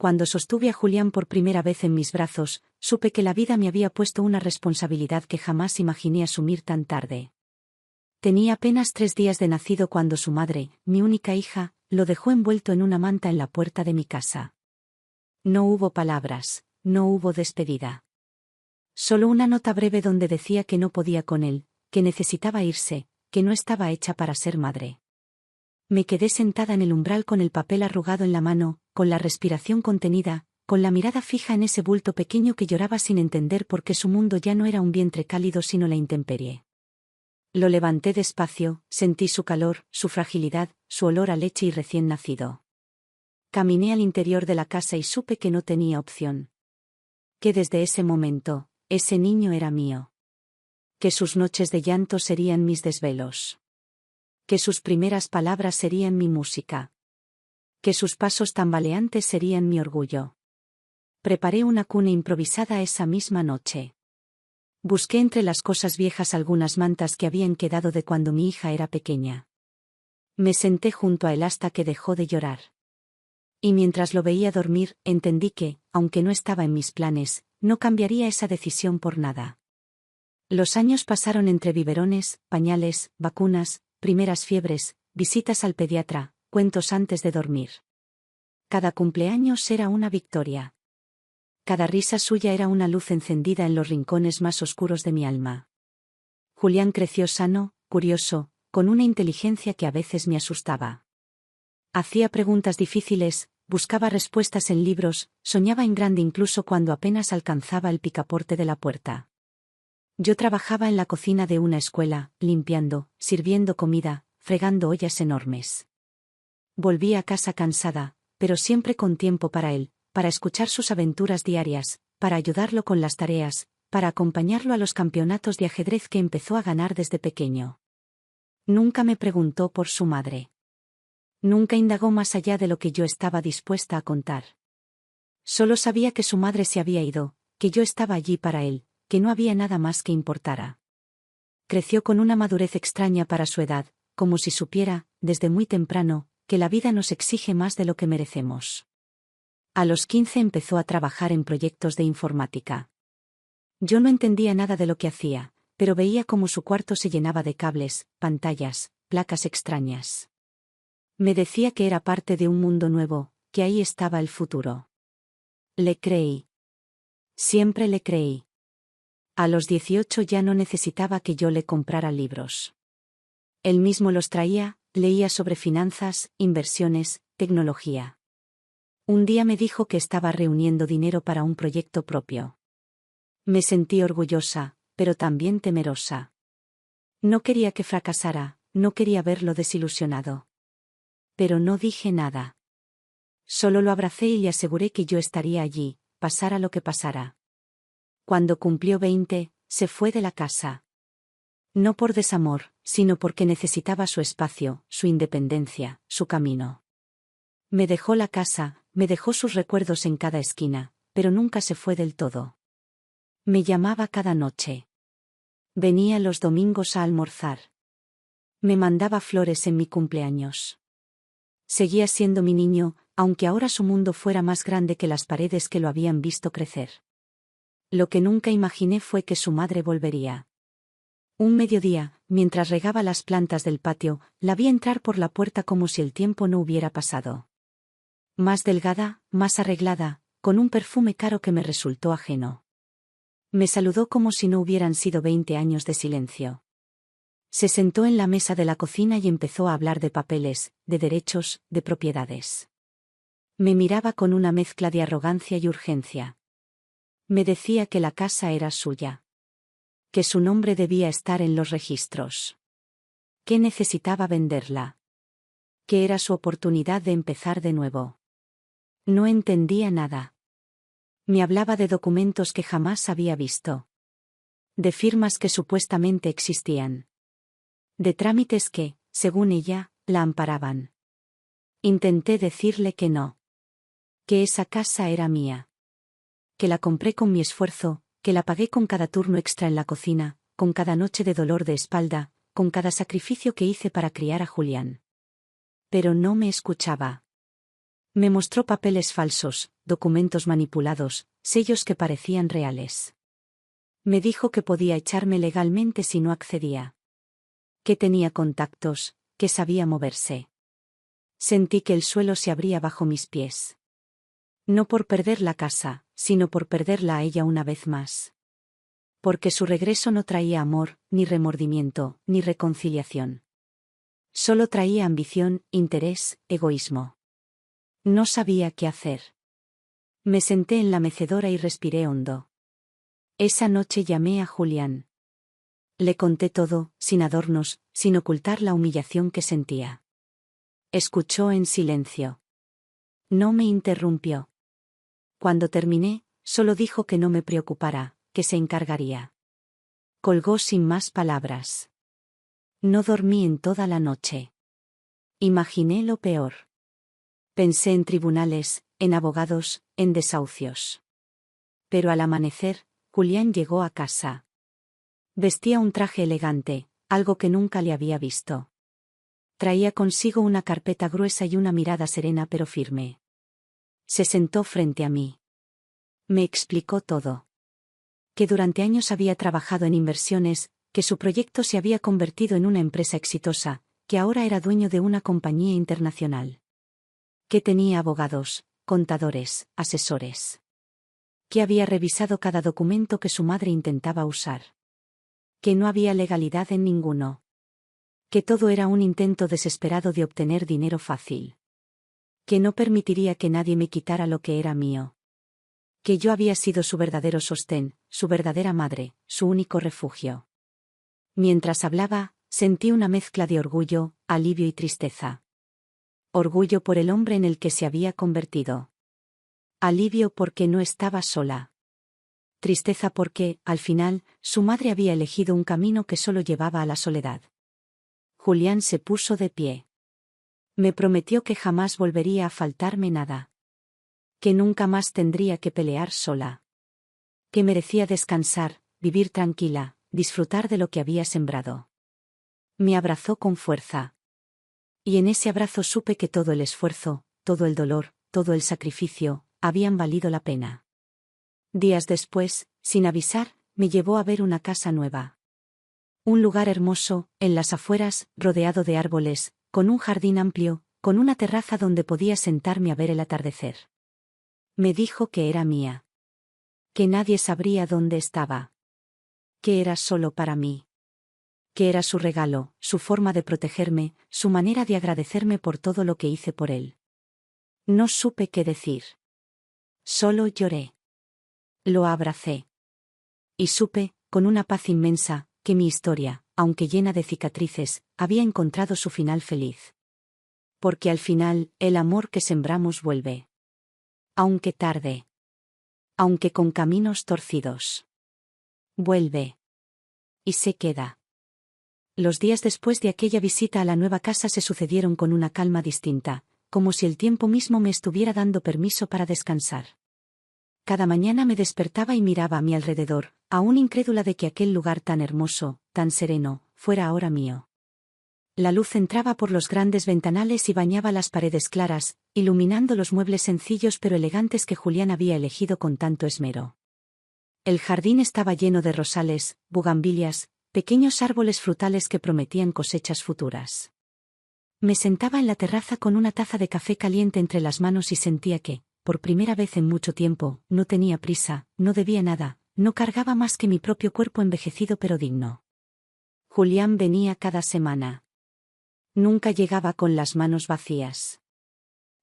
Cuando sostuve a Julián por primera vez en mis brazos, supe que la vida me había puesto una responsabilidad que jamás imaginé asumir tan tarde. Tenía apenas 3 días de nacido cuando su madre, mi única hija, lo dejó envuelto en una manta en la puerta de mi casa. No hubo palabras, no hubo despedida. Solo una nota breve donde decía que no podía con él, que necesitaba irse, que no estaba hecha para ser madre. Me quedé sentada en el umbral con el papel arrugado en la mano, con la respiración contenida, con la mirada fija en ese bulto pequeño que lloraba sin entender por qué su mundo ya no era un vientre cálido sino la intemperie. Lo levanté despacio, sentí su calor, su fragilidad, su olor a leche y recién nacido. Caminé al interior de la casa y supe que no tenía opción. Que desde ese momento, ese niño era mío. Que sus noches de llanto serían mis desvelos. Que sus primeras palabras serían mi música. Que sus pasos tambaleantes serían mi orgullo. Preparé una cuna improvisada esa misma noche. Busqué entre las cosas viejas algunas mantas que habían quedado de cuando mi hija era pequeña. Me senté junto a él hasta que dejó de llorar. Y mientras lo veía dormir, entendí que, aunque no estaba en mis planes, no cambiaría esa decisión por nada. Los años pasaron entre biberones, pañales, vacunas, primeras fiebres, visitas al pediatra, cuentos antes de dormir. Cada cumpleaños era una victoria. Cada risa suya era una luz encendida en los rincones más oscuros de mi alma. Julián creció sano, curioso, con una inteligencia que a veces me asustaba. Hacía preguntas difíciles, buscaba respuestas en libros, soñaba en grande incluso cuando apenas alcanzaba el picaporte de la puerta. Yo trabajaba en la cocina de una escuela, limpiando, sirviendo comida, fregando ollas enormes. Volvía a casa cansada, pero siempre con tiempo para él, para escuchar sus aventuras diarias, para ayudarlo con las tareas, para acompañarlo a los campeonatos de ajedrez que empezó a ganar desde pequeño. Nunca me preguntó por su madre. Nunca indagó más allá de lo que yo estaba dispuesta a contar. Solo sabía que su madre se había ido, que yo estaba allí para él, que no había nada más que importara. Creció con una madurez extraña para su edad, como si supiera, desde muy temprano, que la vida nos exige más de lo que merecemos. A los 15 empezó a trabajar en proyectos de informática. Yo no entendía nada de lo que hacía, pero veía cómo su cuarto se llenaba de cables, pantallas, placas extrañas. Me decía que era parte de un mundo nuevo, que ahí estaba el futuro. Le creí. Siempre le creí. A los 18 ya no necesitaba que yo le comprara libros. Él mismo los traía, leía sobre finanzas, inversiones, tecnología. Un día me dijo que estaba reuniendo dinero para un proyecto propio. Me sentí orgullosa, pero también temerosa. No quería que fracasara, no quería verlo desilusionado. Pero no dije nada. Solo lo abracé y le aseguré que yo estaría allí, pasara lo que pasara. Cuando cumplió 20, se fue de la casa. No por desamor, sino porque necesitaba su espacio, su independencia, su camino. Me dejó la casa, me dejó sus recuerdos en cada esquina, pero nunca se fue del todo. Me llamaba cada noche. Venía los domingos a almorzar. Me mandaba flores en mi cumpleaños. Seguía siendo mi niño, aunque ahora su mundo fuera más grande que las paredes que lo habían visto crecer. Lo que nunca imaginé fue que su madre volvería. Un mediodía, mientras regaba las plantas del patio, la vi entrar por la puerta como si el tiempo no hubiera pasado. Más delgada, más arreglada, con un perfume caro que me resultó ajeno. Me saludó como si no hubieran sido 20 años de silencio. Se sentó en la mesa de la cocina y empezó a hablar de papeles, de derechos, de propiedades. Me miraba con una mezcla de arrogancia y urgencia. Me decía que la casa era suya. Que su nombre debía estar en los registros. Que necesitaba venderla. Que era su oportunidad de empezar de nuevo. No entendía nada. Me hablaba de documentos que jamás había visto. De firmas que supuestamente existían. De trámites que, según ella, la amparaban. Intenté decirle que no. Que esa casa era mía. Que la compré con mi esfuerzo, que la pagué con cada turno extra en la cocina, con cada noche de dolor de espalda, con cada sacrificio que hice para criar a Julián. Pero no me escuchaba. Me mostró papeles falsos, documentos manipulados, sellos que parecían reales. Me dijo que podía echarme legalmente si no accedía. Que tenía contactos, que sabía moverse. Sentí que el suelo se abría bajo mis pies. No por perder la casa, sino por perderla a ella una vez más. Porque su regreso no traía amor, ni remordimiento, ni reconciliación. Solo traía ambición, interés, egoísmo. No sabía qué hacer. Me senté en la mecedora y respiré hondo. Esa noche llamé a Julián. Le conté todo, sin adornos, sin ocultar la humillación que sentía. Escuchó en silencio. No me interrumpió. Cuando terminé, solo dijo que no me preocupara, que se encargaría. Colgó sin más palabras. No dormí en toda la noche. Imaginé lo peor. Pensé en tribunales, en abogados, en desahucios. Pero al amanecer, Julián llegó a casa. Vestía un traje elegante, algo que nunca le había visto. Traía consigo una carpeta gruesa y una mirada serena pero firme. Se sentó frente a mí. Me explicó todo. Que durante años había trabajado en inversiones, que su proyecto se había convertido en una empresa exitosa, que ahora era dueño de una compañía internacional. Que tenía abogados, contadores, asesores. Que había revisado cada documento que su madre intentaba usar. Que no había legalidad en ninguno. Que todo era un intento desesperado de obtener dinero fácil. Que no permitiría que nadie me quitara lo que era mío. Que yo había sido su verdadero sostén, su verdadera madre, su único refugio. Mientras hablaba, sentí una mezcla de orgullo, alivio y tristeza. Orgullo por el hombre en el que se había convertido. Alivio porque no estaba sola. Tristeza porque, al final, su madre había elegido un camino que solo llevaba a la soledad. Julián se puso de pie. Me prometió que jamás volvería a faltarme nada. Que nunca más tendría que pelear sola. Que merecía descansar, vivir tranquila, disfrutar de lo que había sembrado. Me abrazó con fuerza. Y en ese abrazo supe que todo el esfuerzo, todo el dolor, todo el sacrificio, habían valido la pena. Días después, sin avisar, me llevó a ver una casa nueva. Un lugar hermoso, en las afueras, rodeado de árboles, con un jardín amplio, con una terraza donde podía sentarme a ver el atardecer. Me dijo que era mía. Que nadie sabría dónde estaba. Que era solo para mí. Que era su regalo, su forma de protegerme, su manera de agradecerme por todo lo que hice por él. No supe qué decir. Solo lloré. Lo abracé. Y supe, con una paz inmensa, que mi historia, aunque llena de cicatrices, había encontrado su final feliz. Porque al final, el amor que sembramos vuelve. Aunque tarde. Aunque con caminos torcidos. Vuelve. Y se queda. Los días después de aquella visita a la nueva casa se sucedieron con una calma distinta, como si el tiempo mismo me estuviera dando permiso para descansar. Cada mañana me despertaba y miraba a mi alrededor, aún incrédula de que aquel lugar tan hermoso, tan sereno, fuera ahora mío. La luz entraba por los grandes ventanales y bañaba las paredes claras, iluminando los muebles sencillos pero elegantes que Julián había elegido con tanto esmero. El jardín estaba lleno de rosales, bugambilias, pequeños árboles frutales que prometían cosechas futuras. Me sentaba en la terraza con una taza de café caliente entre las manos y sentía que, por primera vez en mucho tiempo, no tenía prisa, no debía nada, no cargaba más que mi propio cuerpo envejecido pero digno. Julián venía cada semana. Nunca llegaba con las manos vacías.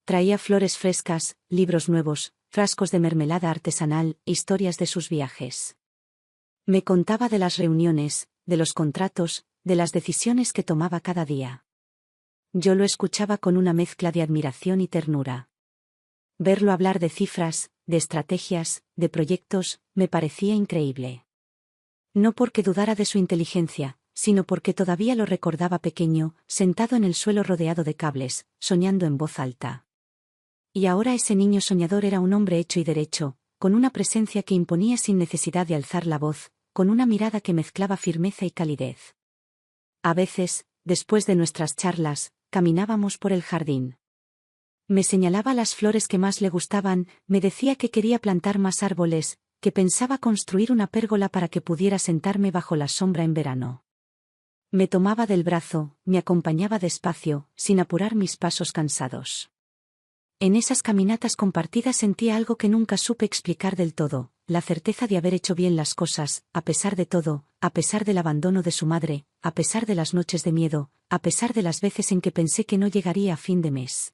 Traía flores frescas, libros nuevos, frascos de mermelada artesanal, historias de sus viajes. Me contaba de las reuniones, de los contratos, de las decisiones que tomaba cada día. Yo lo escuchaba con una mezcla de admiración y ternura. Verlo hablar de cifras, de estrategias, de proyectos, me parecía increíble. No porque dudara de su inteligencia, sino porque todavía lo recordaba pequeño, sentado en el suelo rodeado de cables, soñando en voz alta. Y ahora ese niño soñador era un hombre hecho y derecho, con una presencia que imponía sin necesidad de alzar la voz, con una mirada que mezclaba firmeza y calidez. A veces, después de nuestras charlas, caminábamos por el jardín. Me señalaba las flores que más le gustaban, me decía que quería plantar más árboles, que pensaba construir una pérgola para que pudiera sentarme bajo la sombra en verano. Me tomaba del brazo, me acompañaba despacio, sin apurar mis pasos cansados. En esas caminatas compartidas sentía algo que nunca supe explicar del todo, la certeza de haber hecho bien las cosas, a pesar de todo, a pesar del abandono de su madre, a pesar de las noches de miedo, a pesar de las veces en que pensé que no llegaría a fin de mes.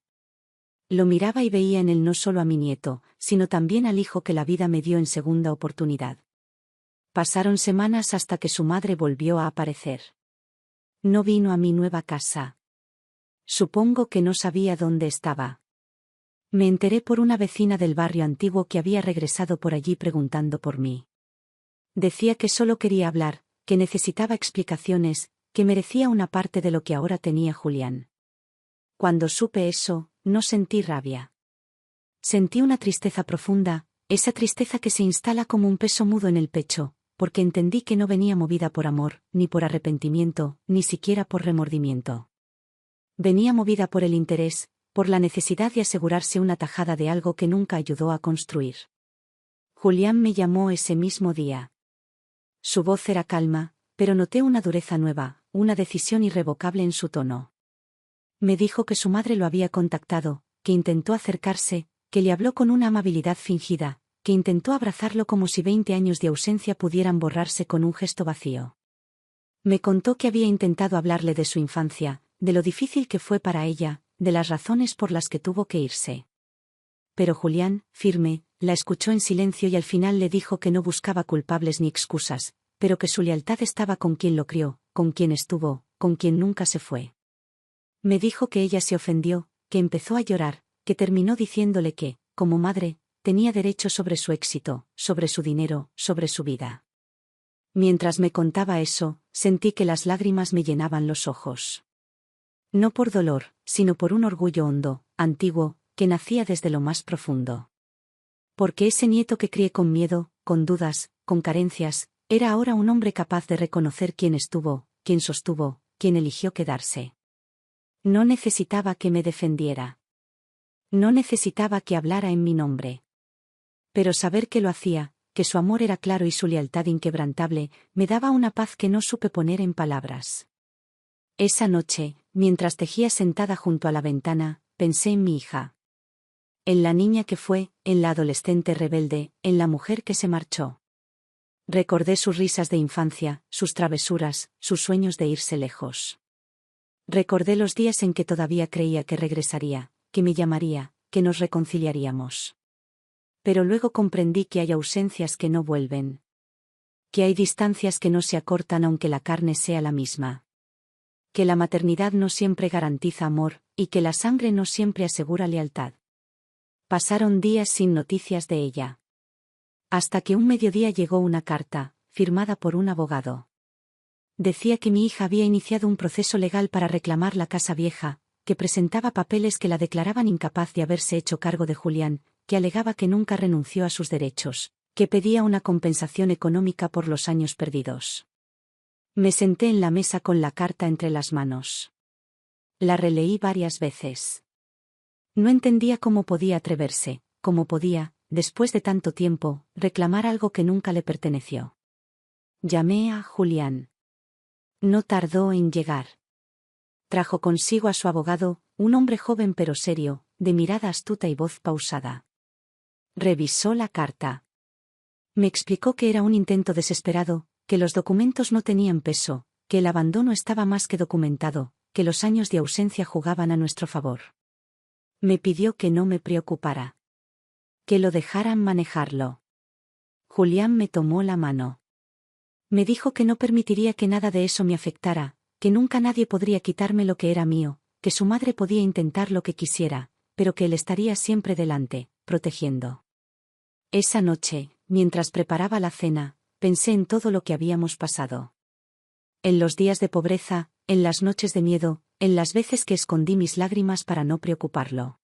Lo miraba y veía en él no solo a mi nieto, sino también al hijo que la vida me dio en segunda oportunidad. Pasaron semanas hasta que su madre volvió a aparecer. No vino a mi nueva casa. Supongo que no sabía dónde estaba. Me enteré por una vecina del barrio antiguo que había regresado por allí preguntando por mí. Decía que solo quería hablar, que necesitaba explicaciones, que merecía una parte de lo que ahora tenía Julián. Cuando supe eso, no sentí rabia. Sentí una tristeza profunda, esa tristeza que se instala como un peso mudo en el pecho, porque entendí que no venía movida por amor, ni por arrepentimiento, ni siquiera por remordimiento. Venía movida por el interés, por la necesidad de asegurarse una tajada de algo que nunca ayudó a construir. Julián me llamó ese mismo día. Su voz era calma, pero noté una dureza nueva, una decisión irrevocable en su tono. Me dijo que su madre lo había contactado, que intentó acercarse, que le habló con una amabilidad fingida, que intentó abrazarlo como si 20 años de ausencia pudieran borrarse con un gesto vacío. Me contó que había intentado hablarle de su infancia, de lo difícil que fue para ella, de las razones por las que tuvo que irse. Pero Julián, firme, la escuchó en silencio y al final le dijo que no buscaba culpables ni excusas, pero que su lealtad estaba con quien lo crió, con quien estuvo, con quien nunca se fue. Me dijo que ella se ofendió, que empezó a llorar, que terminó diciéndole que, como madre, tenía derecho sobre su éxito, sobre su dinero, sobre su vida. Mientras me contaba eso, sentí que las lágrimas me llenaban los ojos. No por dolor, sino por un orgullo hondo, antiguo, que nacía desde lo más profundo. Porque ese nieto que crié con miedo, con dudas, con carencias, era ahora un hombre capaz de reconocer quién estuvo, quién sostuvo, quién eligió quedarse. No necesitaba que me defendiera. No necesitaba que hablara en mi nombre. Pero saber que lo hacía, que su amor era claro y su lealtad inquebrantable, me daba una paz que no supe poner en palabras. Esa noche, mientras tejía sentada junto a la ventana, pensé en mi hija. En la niña que fue, en la adolescente rebelde, en la mujer que se marchó. Recordé sus risas de infancia, sus travesuras, sus sueños de irse lejos. Recordé los días en que todavía creía que regresaría, que me llamaría, que nos reconciliaríamos. Pero luego comprendí que hay ausencias que no vuelven. Que hay distancias que no se acortan aunque la carne sea la misma. Que la maternidad no siempre garantiza amor, y que la sangre no siempre asegura lealtad. Pasaron días sin noticias de ella. Hasta que un mediodía llegó una carta, firmada por un abogado. Decía que mi hija había iniciado un proceso legal para reclamar la casa vieja, que presentaba papeles que la declaraban incapaz de haberse hecho cargo de Julián, que alegaba que nunca renunció a sus derechos, que pedía una compensación económica por los años perdidos. Me senté en la mesa con la carta entre las manos. La releí varias veces. No entendía cómo podía atreverse, cómo podía, después de tanto tiempo, reclamar algo que nunca le perteneció. Llamé a Julián. No tardó en llegar. Trajo consigo a su abogado, un hombre joven pero serio, de mirada astuta y voz pausada. Revisó la carta. Me explicó que era un intento desesperado, que los documentos no tenían peso, que el abandono estaba más que documentado, que los años de ausencia jugaban a nuestro favor. Me pidió que no me preocupara. Que lo dejaran manejarlo. Julián me tomó la mano. Me dijo que no permitiría que nada de eso me afectara, que nunca nadie podría quitarme lo que era mío, que su madre podía intentar lo que quisiera, pero que él estaría siempre delante, protegiendo. Esa noche, mientras preparaba la cena, pensé en todo lo que habíamos pasado. En los días de pobreza, en las noches de miedo, en las veces que escondí mis lágrimas para no preocuparlo.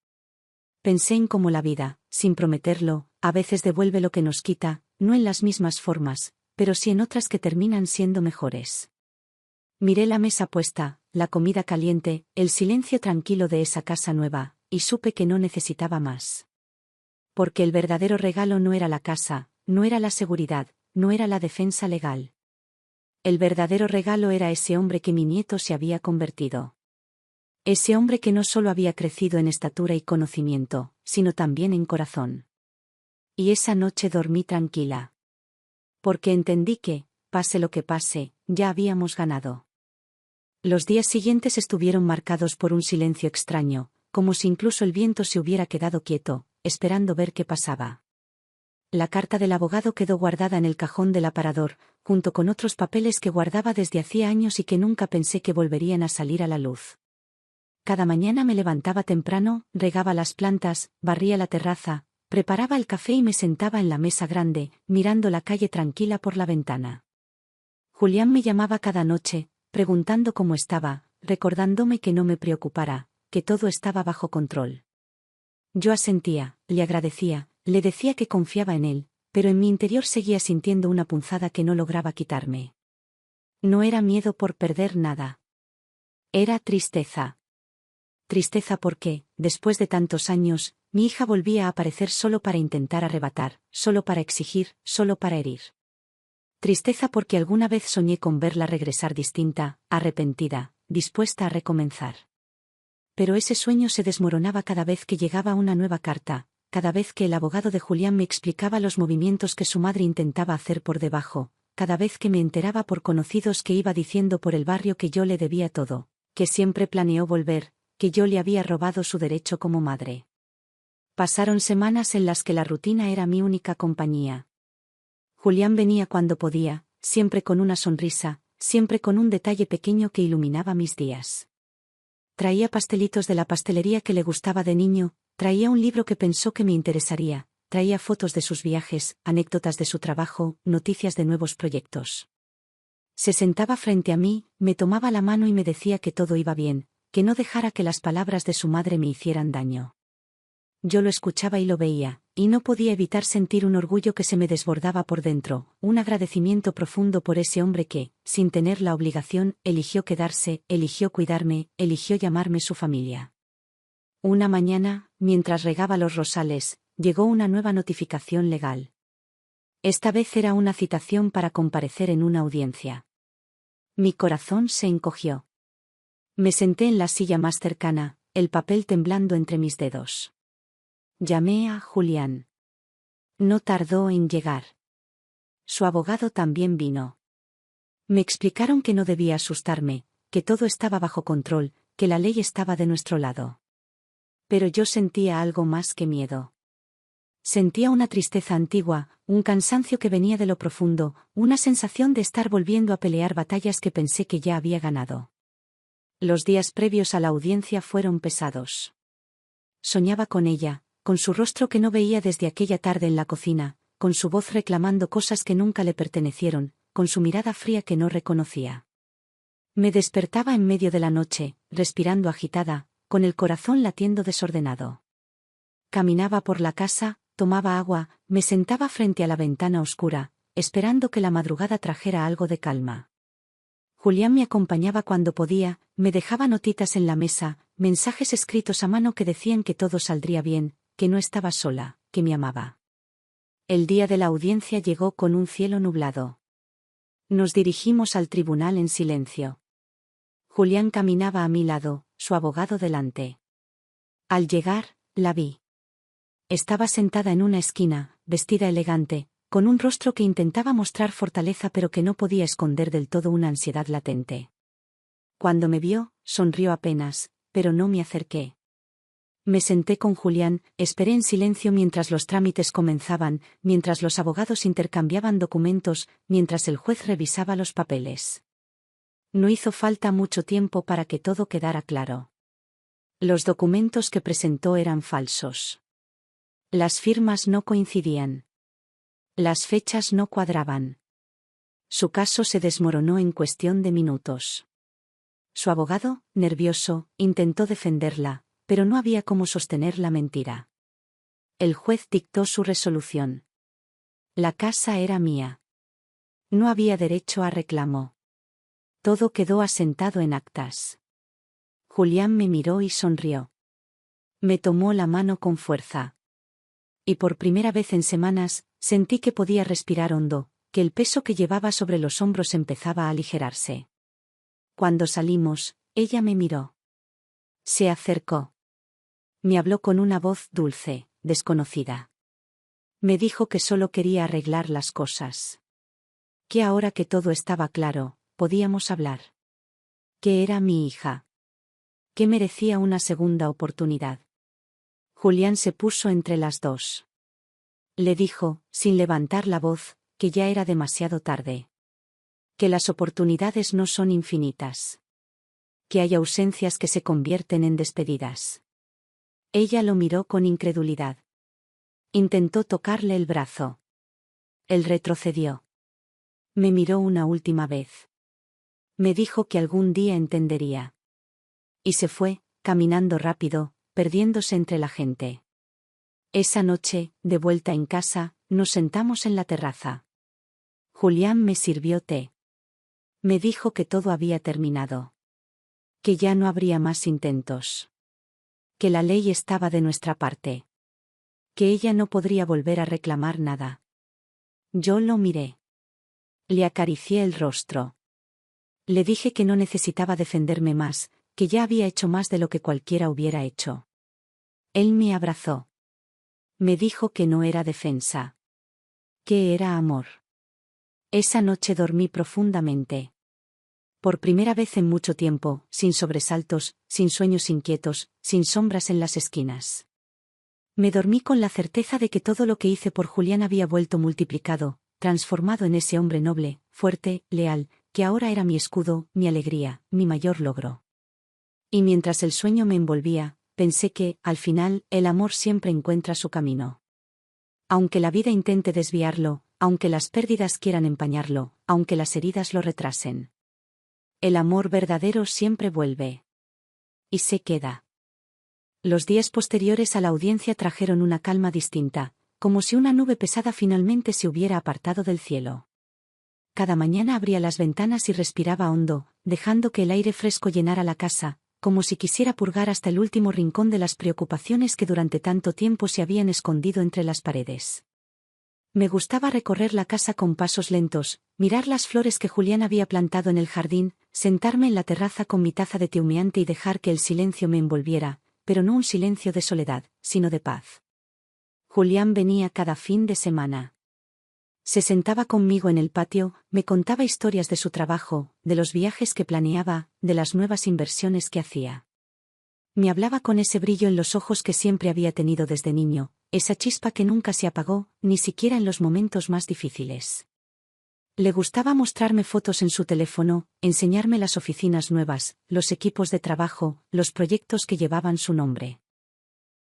Pensé en cómo la vida, sin prometerlo, a veces devuelve lo que nos quita, no en las mismas formas, pero sí en otras que terminan siendo mejores. Miré la mesa puesta, la comida caliente, el silencio tranquilo de esa casa nueva, y supe que no necesitaba más. Porque el verdadero regalo no era la casa, no era la seguridad, no era la defensa legal. El verdadero regalo era ese hombre que mi nieto se había convertido. Ese hombre que no solo había crecido en estatura y conocimiento, sino también en corazón. Y esa noche dormí tranquila. Porque entendí que, pase lo que pase, ya habíamos ganado. Los días siguientes estuvieron marcados por un silencio extraño, como si incluso el viento se hubiera quedado quieto, esperando ver qué pasaba. La carta del abogado quedó guardada en el cajón del aparador, junto con otros papeles que guardaba desde hacía años y que nunca pensé que volverían a salir a la luz. Cada mañana me levantaba temprano, regaba las plantas, barría la terraza, preparaba el café y me sentaba en la mesa grande, mirando la calle tranquila por la ventana. Julián me llamaba cada noche, preguntando cómo estaba, recordándome que no me preocupara, que todo estaba bajo control. Yo asentía, le agradecía, le decía que confiaba en él, pero en mi interior seguía sintiendo una punzada que no lograba quitarme. No era miedo por perder nada. Era tristeza. Tristeza porque, después de tantos años, mi hija volvía a aparecer solo para intentar arrebatar, solo para exigir, solo para herir. Tristeza porque alguna vez soñé con verla regresar distinta, arrepentida, dispuesta a recomenzar. Pero ese sueño se desmoronaba cada vez que llegaba una nueva carta, cada vez que el abogado de Julián me explicaba los movimientos que su madre intentaba hacer por debajo, cada vez que me enteraba por conocidos que iba diciendo por el barrio que yo le debía todo, que siempre planeó volver, que yo le había robado su derecho como madre. Pasaron semanas en las que la rutina era mi única compañía. Julián venía cuando podía, siempre con una sonrisa, siempre con un detalle pequeño que iluminaba mis días. Traía pastelitos de la pastelería que le gustaba de niño, traía un libro que pensó que me interesaría, traía fotos de sus viajes, anécdotas de su trabajo, noticias de nuevos proyectos. Se sentaba frente a mí, me tomaba la mano y me decía que todo iba bien, que no dejara que las palabras de su madre me hicieran daño. Yo lo escuchaba y lo veía, y no podía evitar sentir un orgullo que se me desbordaba por dentro, un agradecimiento profundo por ese hombre que, sin tener la obligación, eligió quedarse, eligió cuidarme, eligió llamarme su familia. Una mañana, mientras regaba los rosales, llegó una nueva notificación legal. Esta vez era una citación para comparecer en una audiencia. Mi corazón se encogió. Me senté en la silla más cercana, el papel temblando entre mis dedos. Llamé a Julián. No tardó en llegar. Su abogado también vino. Me explicaron que no debía asustarme, que todo estaba bajo control, que la ley estaba de nuestro lado. Pero yo sentía algo más que miedo. Sentía una tristeza antigua, un cansancio que venía de lo profundo, una sensación de estar volviendo a pelear batallas que pensé que ya había ganado. Los días previos a la audiencia fueron pesados. Soñaba con ella, con su rostro que no veía desde aquella tarde en la cocina, con su voz reclamando cosas que nunca le pertenecieron, con su mirada fría que no reconocía. Me despertaba en medio de la noche, respirando agitada, con el corazón latiendo desordenado. Caminaba por la casa, tomaba agua, me sentaba frente a la ventana oscura, esperando que la madrugada trajera algo de calma. Julián me acompañaba cuando podía, me dejaba notitas en la mesa, mensajes escritos a mano que decían que todo saldría bien, que no estaba sola, que me amaba. El día de la audiencia llegó con un cielo nublado. Nos dirigimos al tribunal en silencio. Julián caminaba a mi lado, su abogado delante. Al llegar, la vi. Estaba sentada en una esquina, vestida elegante, con un rostro que intentaba mostrar fortaleza pero que no podía esconder del todo una ansiedad latente. Cuando me vio, sonrió apenas, pero no me acerqué. Me senté con Julián, esperé en silencio mientras los trámites comenzaban, mientras los abogados intercambiaban documentos, mientras el juez revisaba los papeles. No hizo falta mucho tiempo para que todo quedara claro. Los documentos que presentó eran falsos. Las firmas no coincidían. Las fechas no cuadraban. Su caso se desmoronó en cuestión de minutos. Su abogado, nervioso, intentó defenderla, pero no había cómo sostener la mentira. El juez dictó su resolución. La casa era mía. No había derecho a reclamo. Todo quedó asentado en actas. Julián me miró y sonrió. Me tomó la mano con fuerza. Y por primera vez en semanas, sentí que podía respirar hondo, que el peso que llevaba sobre los hombros empezaba a aligerarse. Cuando salimos, ella me miró. Se acercó. Me habló con una voz dulce, desconocida. Me dijo que solo quería arreglar las cosas. Que ahora que todo estaba claro, podíamos hablar. Que era mi hija. Que merecía una segunda oportunidad. Julián se puso entre las dos. Le dijo, sin levantar la voz, que ya era demasiado tarde. Que las oportunidades no son infinitas. Que hay ausencias que se convierten en despedidas. Ella lo miró con incredulidad. Intentó tocarle el brazo. Él retrocedió. Me miró una última vez. Me dijo que algún día entendería. Y se fue, caminando rápido, perdiéndose entre la gente. Esa noche, de vuelta en casa, nos sentamos en la terraza. Julián me sirvió té. Me dijo que todo había terminado. Que ya no habría más intentos. Que la ley estaba de nuestra parte. Que ella no podría volver a reclamar nada. Yo lo miré. Le acaricié el rostro. Le dije que no necesitaba defenderme más, que ya había hecho más de lo que cualquiera hubiera hecho. Él me abrazó. Me dijo que no era defensa. Que era amor. Esa noche dormí profundamente. Por primera vez en mucho tiempo, sin sobresaltos, sin sueños inquietos, sin sombras en las esquinas. Me dormí con la certeza de que todo lo que hice por Julián había vuelto multiplicado, transformado en ese hombre noble, fuerte, leal, que ahora era mi escudo, mi alegría, mi mayor logro. Y mientras el sueño me envolvía, pensé que, al final, el amor siempre encuentra su camino. Aunque la vida intente desviarlo, aunque las pérdidas quieran empañarlo, aunque las heridas lo retrasen. El amor verdadero siempre vuelve. Y se queda. Los días posteriores a la audiencia trajeron una calma distinta, como si una nube pesada finalmente se hubiera apartado del cielo. Cada mañana abría las ventanas y respiraba hondo, dejando que el aire fresco llenara la casa, como si quisiera purgar hasta el último rincón de las preocupaciones que durante tanto tiempo se habían escondido entre las paredes. Me gustaba recorrer la casa con pasos lentos, mirar las flores que Julián había plantado en el jardín, sentarme en la terraza con mi taza de té humeante y dejar que el silencio me envolviera, pero no un silencio de soledad, sino de paz. Julián venía cada fin de semana. Se sentaba conmigo en el patio, me contaba historias de su trabajo, de los viajes que planeaba, de las nuevas inversiones que hacía. Me hablaba con ese brillo en los ojos que siempre había tenido desde niño, esa chispa que nunca se apagó, ni siquiera en los momentos más difíciles. Le gustaba mostrarme fotos en su teléfono, enseñarme las oficinas nuevas, los equipos de trabajo, los proyectos que llevaban su nombre.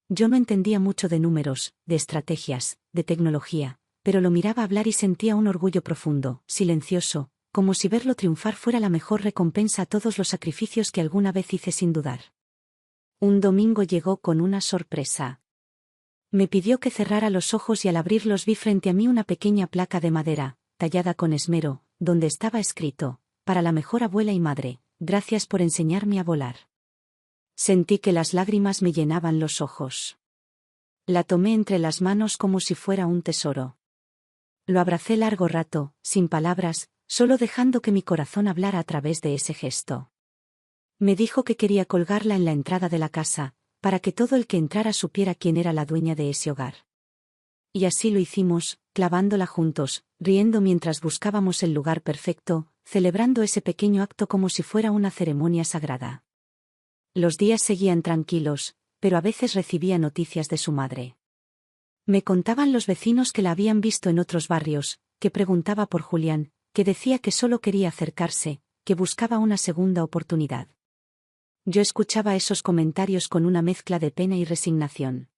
Yo no entendía mucho de números, de estrategias, de tecnología, pero lo miraba hablar y sentía un orgullo profundo, silencioso, como si verlo triunfar fuera la mejor recompensa a todos los sacrificios que alguna vez hice sin dudar. Un domingo llegó con una sorpresa. Me pidió que cerrara los ojos y al abrirlos vi frente a mí una pequeña placa de madera, tallada con esmero, donde estaba escrito: para la mejor abuela y madre, gracias por enseñarme a volar. Sentí que las lágrimas me llenaban los ojos. La tomé entre las manos como si fuera un tesoro. Lo abracé largo rato, sin palabras, solo dejando que mi corazón hablara a través de ese gesto. Me dijo que quería colgarla en la entrada de la casa, para que todo el que entrara supiera quién era la dueña de ese hogar. Y así lo hicimos, clavándola juntos, riendo mientras buscábamos el lugar perfecto, celebrando ese pequeño acto como si fuera una ceremonia sagrada. Los días seguían tranquilos, pero a veces recibía noticias de su madre. Me contaban los vecinos que la habían visto en otros barrios, que preguntaba por Julián, que decía que solo quería acercarse, que buscaba una segunda oportunidad. Yo escuchaba esos comentarios con una mezcla de pena y resignación.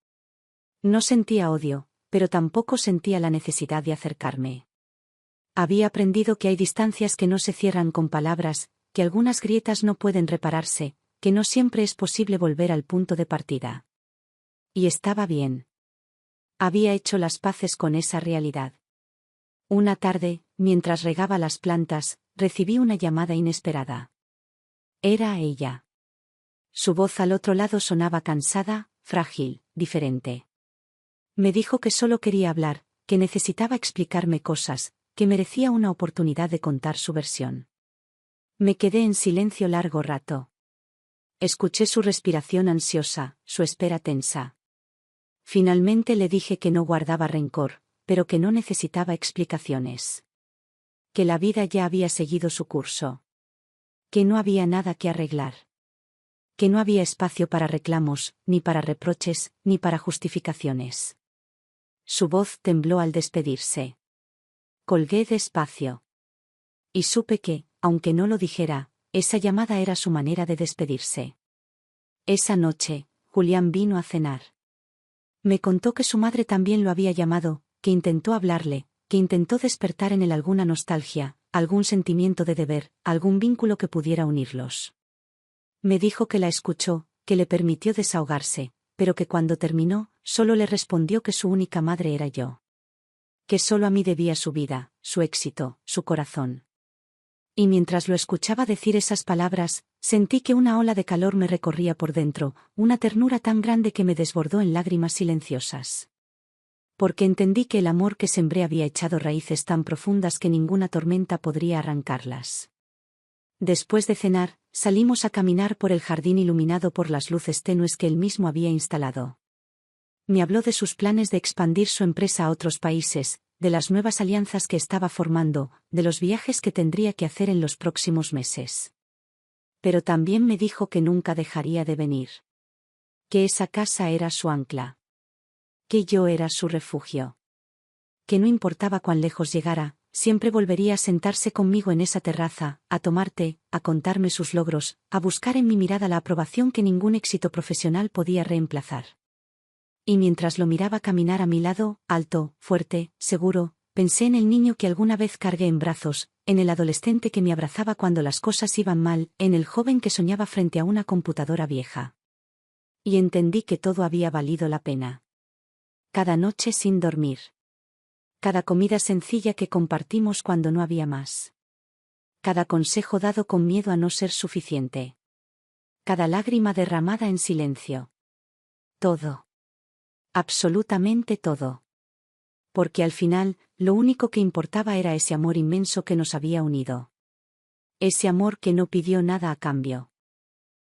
No sentía odio, pero tampoco sentía la necesidad de acercarme. Había aprendido que hay distancias que no se cierran con palabras, que algunas grietas no pueden repararse, que no siempre es posible volver al punto de partida. Y estaba bien. Había hecho las paces con esa realidad. Una tarde, mientras regaba las plantas, recibí una llamada inesperada. Era ella. Su voz al otro lado sonaba cansada, frágil, diferente. Me dijo que solo quería hablar, que necesitaba explicarme cosas, que merecía una oportunidad de contar su versión. Me quedé en silencio largo rato. Escuché su respiración ansiosa, su espera tensa. Finalmente le dije que no guardaba rencor, pero que no necesitaba explicaciones. Que la vida ya había seguido su curso. Que no había nada que arreglar. Que no había espacio para reclamos, ni para reproches, ni para justificaciones. Su voz tembló al despedirse. Colgué despacio. Y supe que, aunque no lo dijera, esa llamada era su manera de despedirse. Esa noche, Julián vino a cenar. Me contó que su madre también lo había llamado, que intentó hablarle, que intentó despertar en él alguna nostalgia, algún sentimiento de deber, algún vínculo que pudiera unirlos. Me dijo que la escuchó, que le permitió desahogarse, pero que cuando terminó, solo le respondió que su única madre era yo. Que solo a mí debía su vida, su éxito, su corazón. Y mientras lo escuchaba decir esas palabras, sentí que una ola de calor me recorría por dentro, una ternura tan grande que me desbordó en lágrimas silenciosas. Porque entendí que el amor que sembré había echado raíces tan profundas que ninguna tormenta podría arrancarlas. Después de cenar, salimos a caminar por el jardín iluminado por las luces tenues que él mismo había instalado. Me habló de sus planes de expandir su empresa a otros países, de las nuevas alianzas que estaba formando, de los viajes que tendría que hacer en los próximos meses. Pero también me dijo que nunca dejaría de venir. Que esa casa era su ancla. Que yo era su refugio. Que no importaba cuán lejos llegara, siempre volvería a sentarse conmigo en esa terraza, a tomar té, a contarme sus logros, a buscar en mi mirada la aprobación que ningún éxito profesional podía reemplazar. Y mientras lo miraba caminar a mi lado, alto, fuerte, seguro, pensé en el niño que alguna vez cargué en brazos, en el adolescente que me abrazaba cuando las cosas iban mal, en el joven que soñaba frente a una computadora vieja. Y entendí que todo había valido la pena. Cada noche sin dormir. Cada comida sencilla que compartimos cuando no había más. Cada consejo dado con miedo a no ser suficiente. Cada lágrima derramada en silencio. Todo. Absolutamente todo. Porque al final, lo único que importaba era ese amor inmenso que nos había unido. Ese amor que no pidió nada a cambio.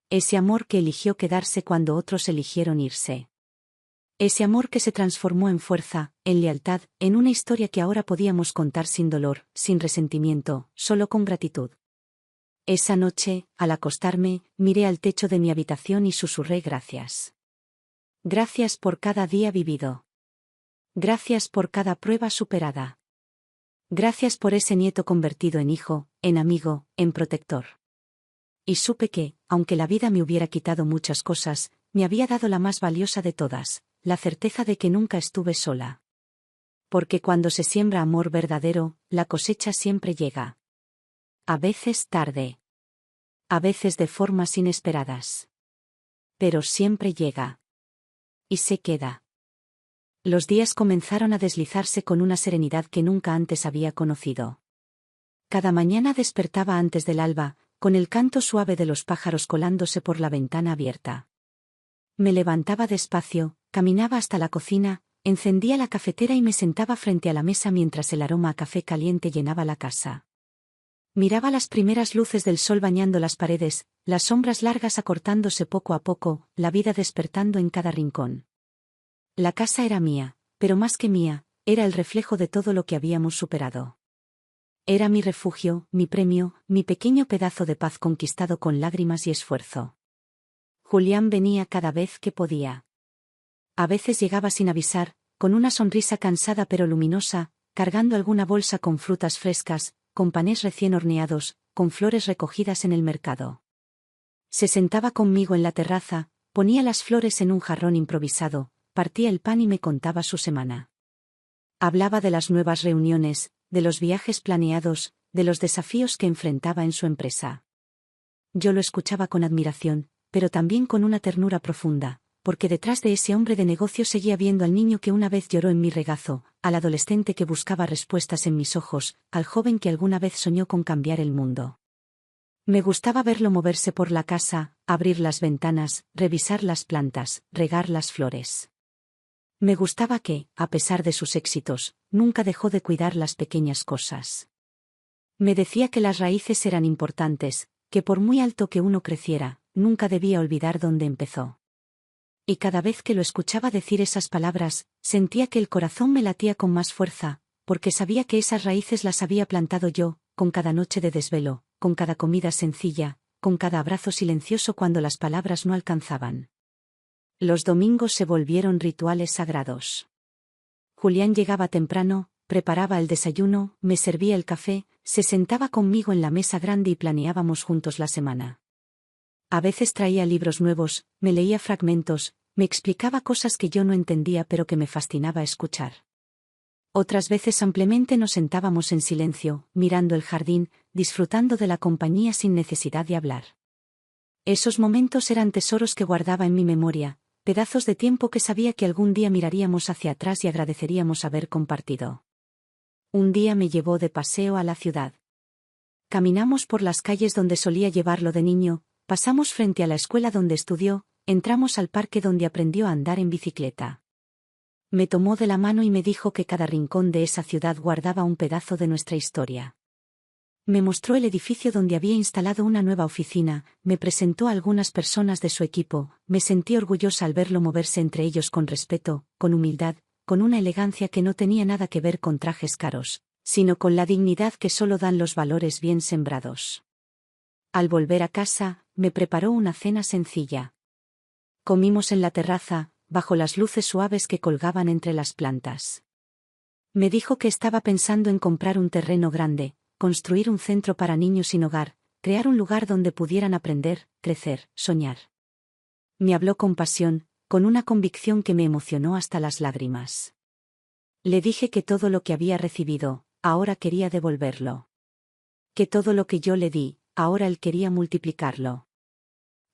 Ese amor que eligió quedarse cuando otros eligieron irse. Ese amor que se transformó en fuerza, en lealtad, en una historia que ahora podíamos contar sin dolor, sin resentimiento, solo con gratitud. Esa noche, al acostarme, miré al techo de mi habitación y susurré gracias. Gracias por cada día vivido. Gracias por cada prueba superada. Gracias por ese nieto convertido en hijo, en amigo, en protector. Y supe que, aunque la vida me hubiera quitado muchas cosas, me había dado la más valiosa de todas, la certeza de que nunca estuve sola. Porque cuando se siembra amor verdadero, la cosecha siempre llega. A veces tarde. A veces de formas inesperadas. Pero siempre llega. Y se queda. Los días comenzaron a deslizarse con una serenidad que nunca antes había conocido. Cada mañana despertaba antes del alba, con el canto suave de los pájaros colándose por la ventana abierta. Me levantaba despacio, caminaba hasta la cocina, encendía la cafetera y me sentaba frente a la mesa mientras el aroma a café caliente llenaba la casa. Miraba las primeras luces del sol bañando las paredes, las sombras largas acortándose poco a poco, la vida despertando en cada rincón. La casa era mía, pero más que mía, era el reflejo de todo lo que habíamos superado. Era mi refugio, mi premio, mi pequeño pedazo de paz conquistado con lágrimas y esfuerzo. Julián venía cada vez que podía. A veces llegaba sin avisar, con una sonrisa cansada pero luminosa, cargando alguna bolsa con frutas frescas, con panes recién horneados, con flores recogidas en el mercado. Se sentaba conmigo en la terraza, ponía las flores en un jarrón improvisado, partía el pan y me contaba su semana. Hablaba de las nuevas reuniones, de los viajes planeados, de los desafíos que enfrentaba en su empresa. Yo lo escuchaba con admiración, pero también con una ternura profunda, porque detrás de ese hombre de negocio seguía viendo al niño que una vez lloró en mi regazo, al adolescente que buscaba respuestas en mis ojos, al joven que alguna vez soñó con cambiar el mundo. Me gustaba verlo moverse por la casa, abrir las ventanas, revisar las plantas, regar las flores. Me gustaba que, a pesar de sus éxitos, nunca dejó de cuidar las pequeñas cosas. Me decía que las raíces eran importantes, que por muy alto que uno creciera, nunca debía olvidar dónde empezó. Y cada vez que lo escuchaba decir esas palabras, sentía que el corazón me latía con más fuerza, porque sabía que esas raíces las había plantado yo, con cada noche de desvelo, con cada comida sencilla, con cada abrazo silencioso cuando las palabras no alcanzaban. Los domingos se volvieron rituales sagrados. Julián llegaba temprano, preparaba el desayuno, me servía el café, se sentaba conmigo en la mesa grande y planeábamos juntos la semana. A veces traía libros nuevos, me leía fragmentos, me explicaba cosas que yo no entendía pero que me fascinaba escuchar. Otras veces simplemente nos sentábamos en silencio, mirando el jardín, disfrutando de la compañía sin necesidad de hablar. Esos momentos eran tesoros que guardaba en mi memoria, pedazos de tiempo que sabía que algún día miraríamos hacia atrás y agradeceríamos haber compartido. Un día me llevó de paseo a la ciudad. Caminamos por las calles donde solía llevarlo de niño, pasamos frente a la escuela donde estudió, entramos al parque donde aprendió a andar en bicicleta. Me tomó de la mano y me dijo que cada rincón de esa ciudad guardaba un pedazo de nuestra historia. Me mostró el edificio donde había instalado una nueva oficina, me presentó a algunas personas de su equipo, me sentí orgullosa al verlo moverse entre ellos con respeto, con humildad, con una elegancia que no tenía nada que ver con trajes caros, sino con la dignidad que solo dan los valores bien sembrados. Al volver a casa, me preparó una cena sencilla. Comimos en la terraza, bajo las luces suaves que colgaban entre las plantas. Me dijo que estaba pensando en comprar un terreno grande, construir un centro para niños sin hogar, crear un lugar donde pudieran aprender, crecer, soñar. Me habló con pasión, con una convicción que me emocionó hasta las lágrimas. Le dije que todo lo que había recibido, ahora quería devolverlo. Que todo lo que yo le di, ahora él quería multiplicarlo.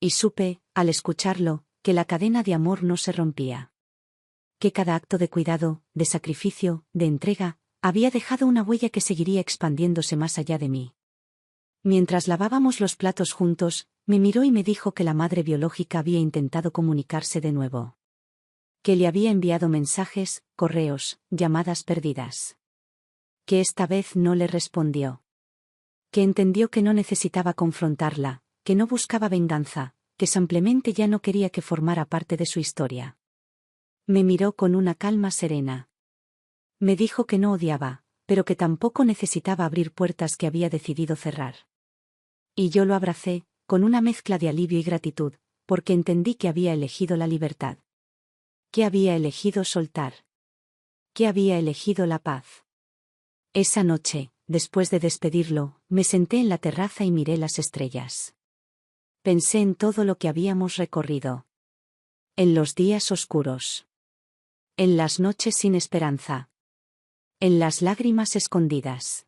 Y supe, al escucharlo, que la cadena de amor no se rompía. Que cada acto de cuidado, de sacrificio, de entrega, había dejado una huella que seguiría expandiéndose más allá de mí. Mientras lavábamos los platos juntos, me miró y me dijo que la madre biológica había intentado comunicarse de nuevo. Que le había enviado mensajes, correos, llamadas perdidas. Que esta vez no le respondió. Que entendió que no necesitaba confrontarla, que no buscaba venganza, que simplemente ya no quería que formara parte de su historia. Me miró con una calma serena. Me dijo que no odiaba, pero que tampoco necesitaba abrir puertas que había decidido cerrar. Y yo lo abracé, con una mezcla de alivio y gratitud, porque entendí que había elegido la libertad. Que había elegido soltar. Que había elegido la paz. Esa noche, después de despedirlo, me senté en la terraza y miré las estrellas. Pensé en todo lo que habíamos recorrido. En los días oscuros. En las noches sin esperanza. En las lágrimas escondidas.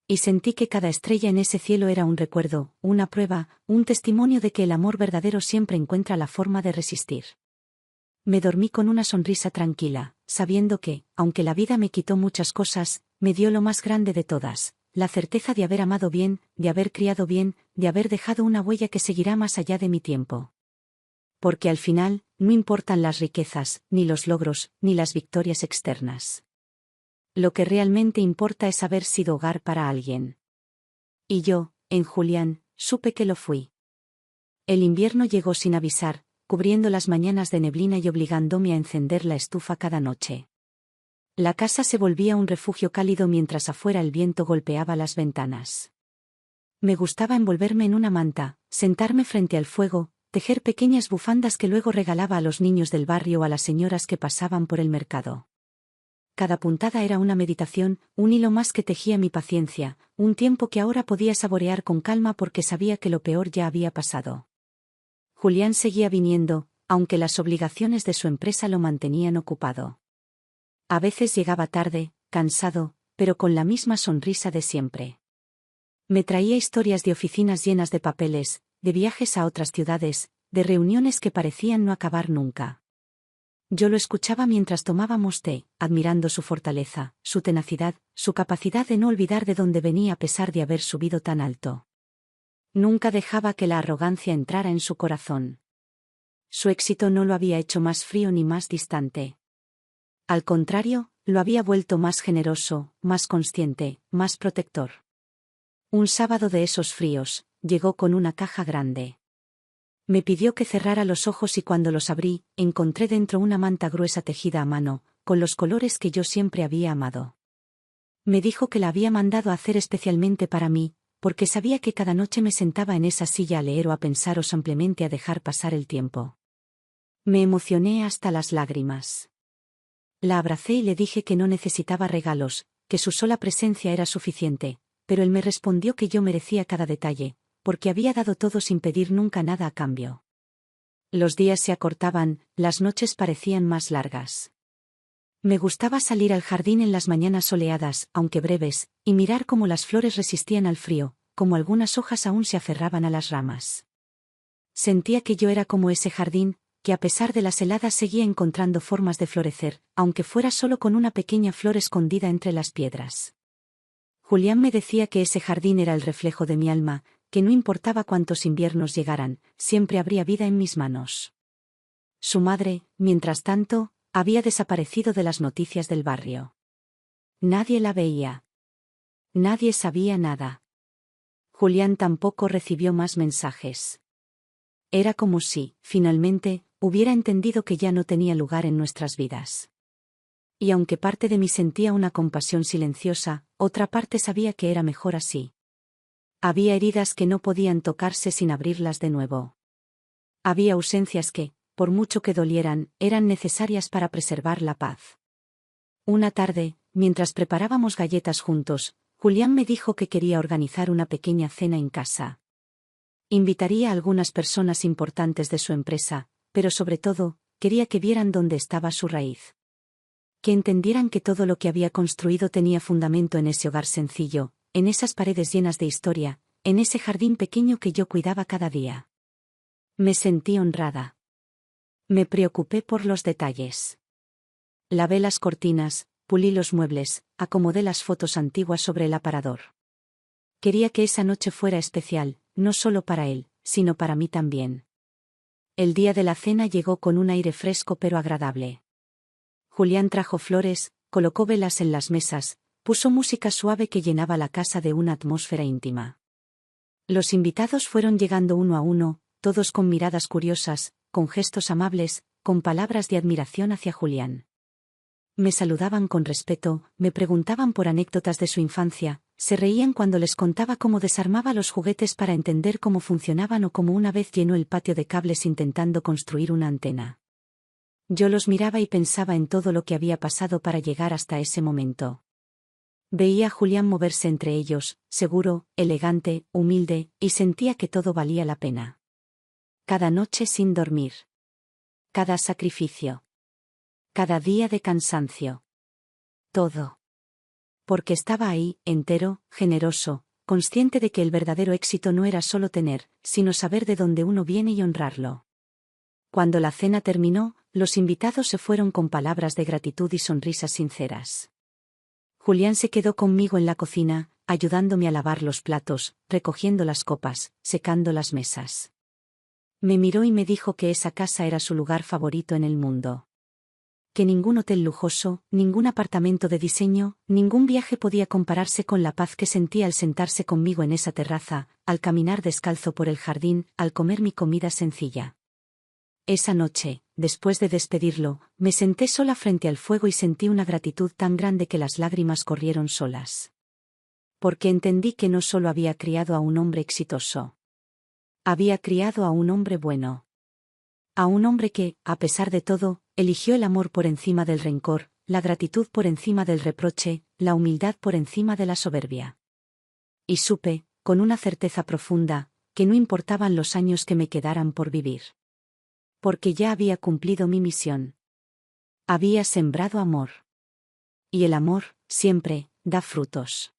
Y sentí que cada estrella en ese cielo era un recuerdo, una prueba, un testimonio de que el amor verdadero siempre encuentra la forma de resistir. Me dormí con una sonrisa tranquila, sabiendo que, aunque la vida me quitó muchas cosas, me dio lo más grande de todas, la certeza de haber amado bien, de haber criado bien, de haber dejado una huella que seguirá más allá de mi tiempo. Porque al final, no importan las riquezas, ni los logros, ni las victorias externas. Lo que realmente importa es haber sido hogar para alguien. Y yo, en Julián, supe que lo fui. El invierno llegó sin avisar, cubriendo las mañanas de neblina y obligándome a encender la estufa cada noche. La casa se volvía un refugio cálido mientras afuera el viento golpeaba las ventanas. Me gustaba envolverme en una manta, sentarme frente al fuego, tejer pequeñas bufandas que luego regalaba a los niños del barrio o a las señoras que pasaban por el mercado. Cada puntada era una meditación, un hilo más que tejía mi paciencia, un tiempo que ahora podía saborear con calma porque sabía que lo peor ya había pasado. Julián seguía viniendo, aunque las obligaciones de su empresa lo mantenían ocupado. A veces llegaba tarde, cansado, pero con la misma sonrisa de siempre. Me traía historias de oficinas llenas de papeles, de viajes a otras ciudades, de reuniones que parecían no acabar nunca. Yo lo escuchaba mientras tomábamos té, admirando su fortaleza, su tenacidad, su capacidad de no olvidar de dónde venía a pesar de haber subido tan alto. Nunca dejaba que la arrogancia entrara en su corazón. Su éxito no lo había hecho más frío ni más distante. Al contrario, lo había vuelto más generoso, más consciente, más protector. Un sábado de esos fríos, llegó con una caja grande. Me pidió que cerrara los ojos y cuando los abrí, encontré dentro una manta gruesa tejida a mano, con los colores que yo siempre había amado. Me dijo que la había mandado a hacer especialmente para mí, porque sabía que cada noche me sentaba en esa silla a leer o a pensar o simplemente a dejar pasar el tiempo. Me emocioné hasta las lágrimas. La abracé y le dije que no necesitaba regalos, que su sola presencia era suficiente, pero él me respondió que yo merecía cada detalle, porque había dado todo sin pedir nunca nada a cambio. Los días se acortaban, las noches parecían más largas. Me gustaba salir al jardín en las mañanas soleadas, aunque breves, y mirar cómo las flores resistían al frío, como algunas hojas aún se aferraban a las ramas. Sentía que yo era como ese jardín, que a pesar de las heladas seguía encontrando formas de florecer, aunque fuera solo con una pequeña flor escondida entre las piedras. Julián me decía que ese jardín era el reflejo de mi alma, que no importaba cuántos inviernos llegaran, siempre habría vida en mis manos. Su madre, mientras tanto, había desaparecido de las noticias del barrio. Nadie la veía. Nadie sabía nada. Julián tampoco recibió más mensajes. Era como si, finalmente, hubiera entendido que ya no tenía lugar en nuestras vidas. Y aunque parte de mí sentía una compasión silenciosa, otra parte sabía que era mejor así. Había heridas que no podían tocarse sin abrirlas de nuevo. Había ausencias que, por mucho que dolieran, eran necesarias para preservar la paz. Una tarde, mientras preparábamos galletas juntos, Julián me dijo que quería organizar una pequeña cena en casa. Invitaría a algunas personas importantes de su empresa, pero sobre todo, quería que vieran dónde estaba su raíz. Que entendieran que todo lo que había construido tenía fundamento en ese hogar sencillo, en esas paredes llenas de historia, en ese jardín pequeño que yo cuidaba cada día. Me sentí honrada. Me preocupé por los detalles. Lavé las cortinas, pulí los muebles, acomodé las fotos antiguas sobre el aparador. Quería que esa noche fuera especial, no solo para él, sino para mí también. El día de la cena llegó con un aire fresco pero agradable. Julián trajo flores, colocó velas en las mesas, puso música suave que llenaba la casa de una atmósfera íntima. Los invitados fueron llegando uno a uno, todos con miradas curiosas, con gestos amables, con palabras de admiración hacia Julián. Me saludaban con respeto, me preguntaban por anécdotas de su infancia, se reían cuando les contaba cómo desarmaba los juguetes para entender cómo funcionaban o cómo una vez llenó el patio de cables intentando construir una antena. Yo los miraba y pensaba en todo lo que había pasado para llegar hasta ese momento. Veía a Julián moverse entre ellos, seguro, elegante, humilde, y sentía que todo valía la pena. Cada noche sin dormir. Cada sacrificio. Cada día de cansancio. Todo. Porque estaba ahí, entero, generoso, consciente de que el verdadero éxito no era solo tener, sino saber de dónde uno viene y honrarlo. Cuando la cena terminó, los invitados se fueron con palabras de gratitud y sonrisas sinceras. Julián se quedó conmigo en la cocina, ayudándome a lavar los platos, recogiendo las copas, secando las mesas. Me miró y me dijo que esa casa era su lugar favorito en el mundo. Que ningún hotel lujoso, ningún apartamento de diseño, ningún viaje podía compararse con la paz que sentía al sentarse conmigo en esa terraza, al caminar descalzo por el jardín, al comer mi comida sencilla. Esa noche, después de despedirlo, me senté sola frente al fuego y sentí una gratitud tan grande que las lágrimas corrieron solas. Porque entendí que no solo había criado a un hombre exitoso. Había criado a un hombre bueno. A un hombre que, a pesar de todo, eligió el amor por encima del rencor, la gratitud por encima del reproche, la humildad por encima de la soberbia. Y supe, con una certeza profunda, que no importaban los años que me quedaran por vivir. Porque ya había cumplido mi misión. Había sembrado amor. Y el amor, siempre, da frutos.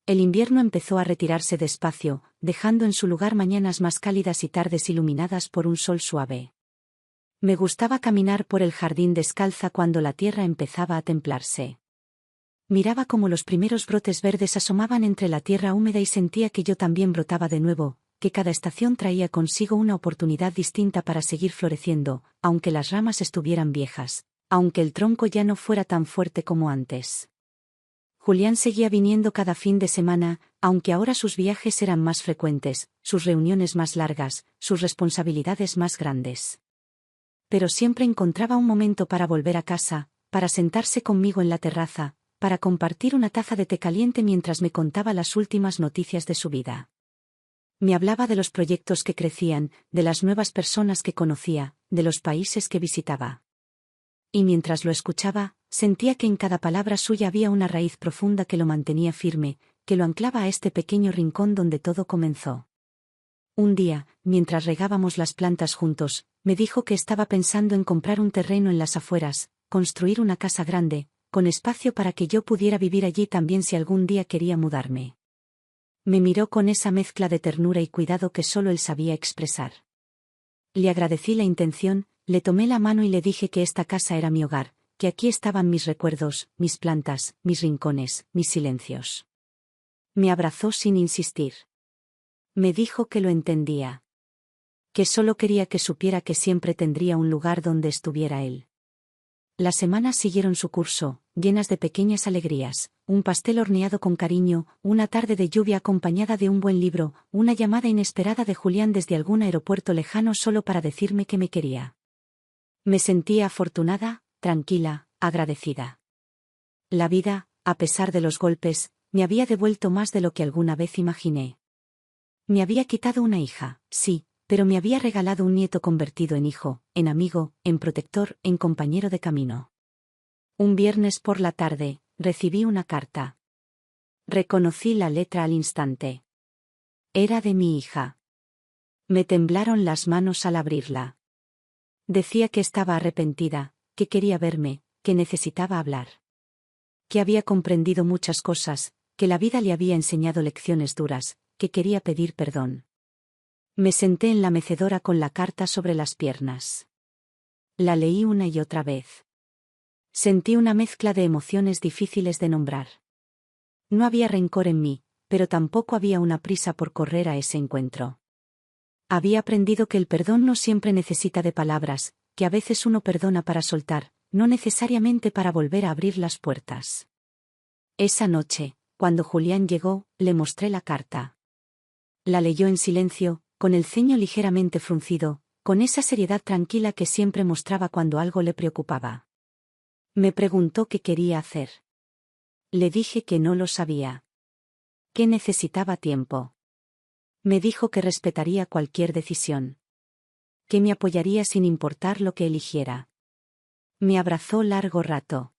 El invierno empezó a retirarse despacio, dejando en su lugar mañanas más cálidas y tardes iluminadas por un sol suave. Me gustaba caminar por el jardín descalza cuando la tierra empezaba a templarse. Miraba cómo los primeros brotes verdes asomaban entre la tierra húmeda y sentía que yo también brotaba de nuevo, que cada estación traía consigo una oportunidad distinta para seguir floreciendo, aunque las ramas estuvieran viejas, aunque el tronco ya no fuera tan fuerte como antes. Julián seguía viniendo cada fin de semana, aunque ahora sus viajes eran más frecuentes, sus reuniones más largas, sus responsabilidades más grandes. Pero siempre encontraba un momento para volver a casa, para sentarse conmigo en la terraza, para compartir una taza de té caliente mientras me contaba las últimas noticias de su vida. Me hablaba de los proyectos que crecían, de las nuevas personas que conocía, de los países que visitaba. Y mientras lo escuchaba, sentía que en cada palabra suya había una raíz profunda que lo mantenía firme, que lo anclaba a este pequeño rincón donde todo comenzó. Un día, mientras regábamos las plantas juntos, me dijo que estaba pensando en comprar un terreno en las afueras, construir una casa grande, con espacio para que yo pudiera vivir allí también si algún día quería mudarme. Me miró con esa mezcla de ternura y cuidado que solo él sabía expresar. Le agradecí la intención, le tomé la mano y le dije que esta casa era mi hogar, que aquí estaban mis recuerdos, mis plantas, mis rincones, mis silencios. Me abrazó sin insistir. Me dijo que lo entendía. Que solo quería que supiera que siempre tendría un lugar donde estuviera él. Las semanas siguieron su curso, llenas de pequeñas alegrías, un pastel horneado con cariño, una tarde de lluvia acompañada de un buen libro, una llamada inesperada de Julián desde algún aeropuerto lejano solo para decirme que me quería. Me sentía afortunada, tranquila, agradecida. La vida, a pesar de los golpes, me había devuelto más de lo que alguna vez imaginé. Me había quitado una hija, sí, pero me había regalado un nieto convertido en hijo, en amigo, en protector, en compañero de camino. Un viernes por la tarde, recibí una carta. Reconocí la letra al instante. Era de mi hija. Me temblaron las manos al abrirla. Decía que estaba arrepentida, que quería verme, que necesitaba hablar. Que había comprendido muchas cosas, que la vida le había enseñado lecciones duras, que quería pedir perdón. Me senté en la mecedora con la carta sobre las piernas. La leí una y otra vez. Sentí una mezcla de emociones difíciles de nombrar. No había rencor en mí, pero tampoco había una prisa por correr a ese encuentro. Había aprendido que el perdón no siempre necesita de palabras, que a veces uno perdona para soltar, no necesariamente para volver a abrir las puertas. Esa noche, cuando Julián llegó, le mostré la carta. La leyó en silencio, con el ceño ligeramente fruncido, con esa seriedad tranquila que siempre mostraba cuando algo le preocupaba. Me preguntó qué quería hacer. Le dije que no lo sabía. Que necesitaba tiempo. Me dijo que respetaría cualquier decisión. Que me apoyaría sin importar lo que eligiera. Me abrazó largo rato.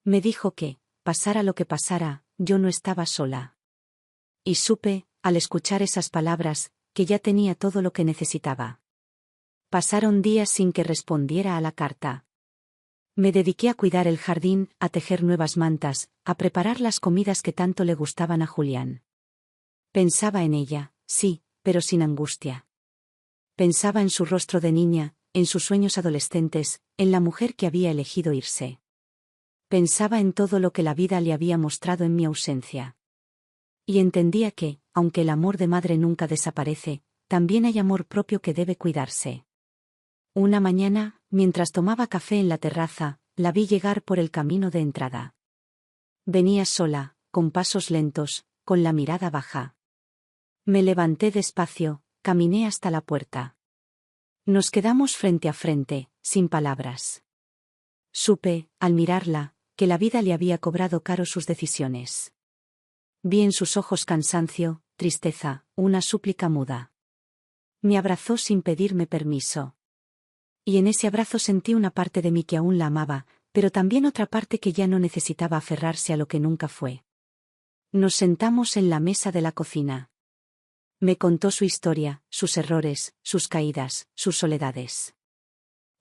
Me dijo que, pasara lo que pasara, yo no estaba sola. Y supe, al escuchar esas palabras, que ya tenía todo lo que necesitaba. Pasaron días sin que respondiera a la carta. Me dediqué a cuidar el jardín, a tejer nuevas mantas, a preparar las comidas que tanto le gustaban a Julián. Pensaba en ella, sí, pero sin angustia. Pensaba en su rostro de niña, en sus sueños adolescentes, en la mujer que había elegido irse. Pensaba en todo lo que la vida le había mostrado en mi ausencia. Y entendía que, aunque el amor de madre nunca desaparece, también hay amor propio que debe cuidarse. Una mañana, mientras tomaba café en la terraza, la vi llegar por el camino de entrada. Venía sola, con pasos lentos, con la mirada baja. Me levanté despacio, caminé hasta la puerta. Nos quedamos frente a frente, sin palabras. Supe, al mirarla, que la vida le había cobrado caro sus decisiones. Vi en sus ojos cansancio, tristeza, una súplica muda. Me abrazó sin pedirme permiso. Y en ese abrazo sentí una parte de mí que aún la amaba, pero también otra parte que ya no necesitaba aferrarse a lo que nunca fue. Nos sentamos en la mesa de la cocina. Me contó su historia, sus errores, sus caídas, sus soledades.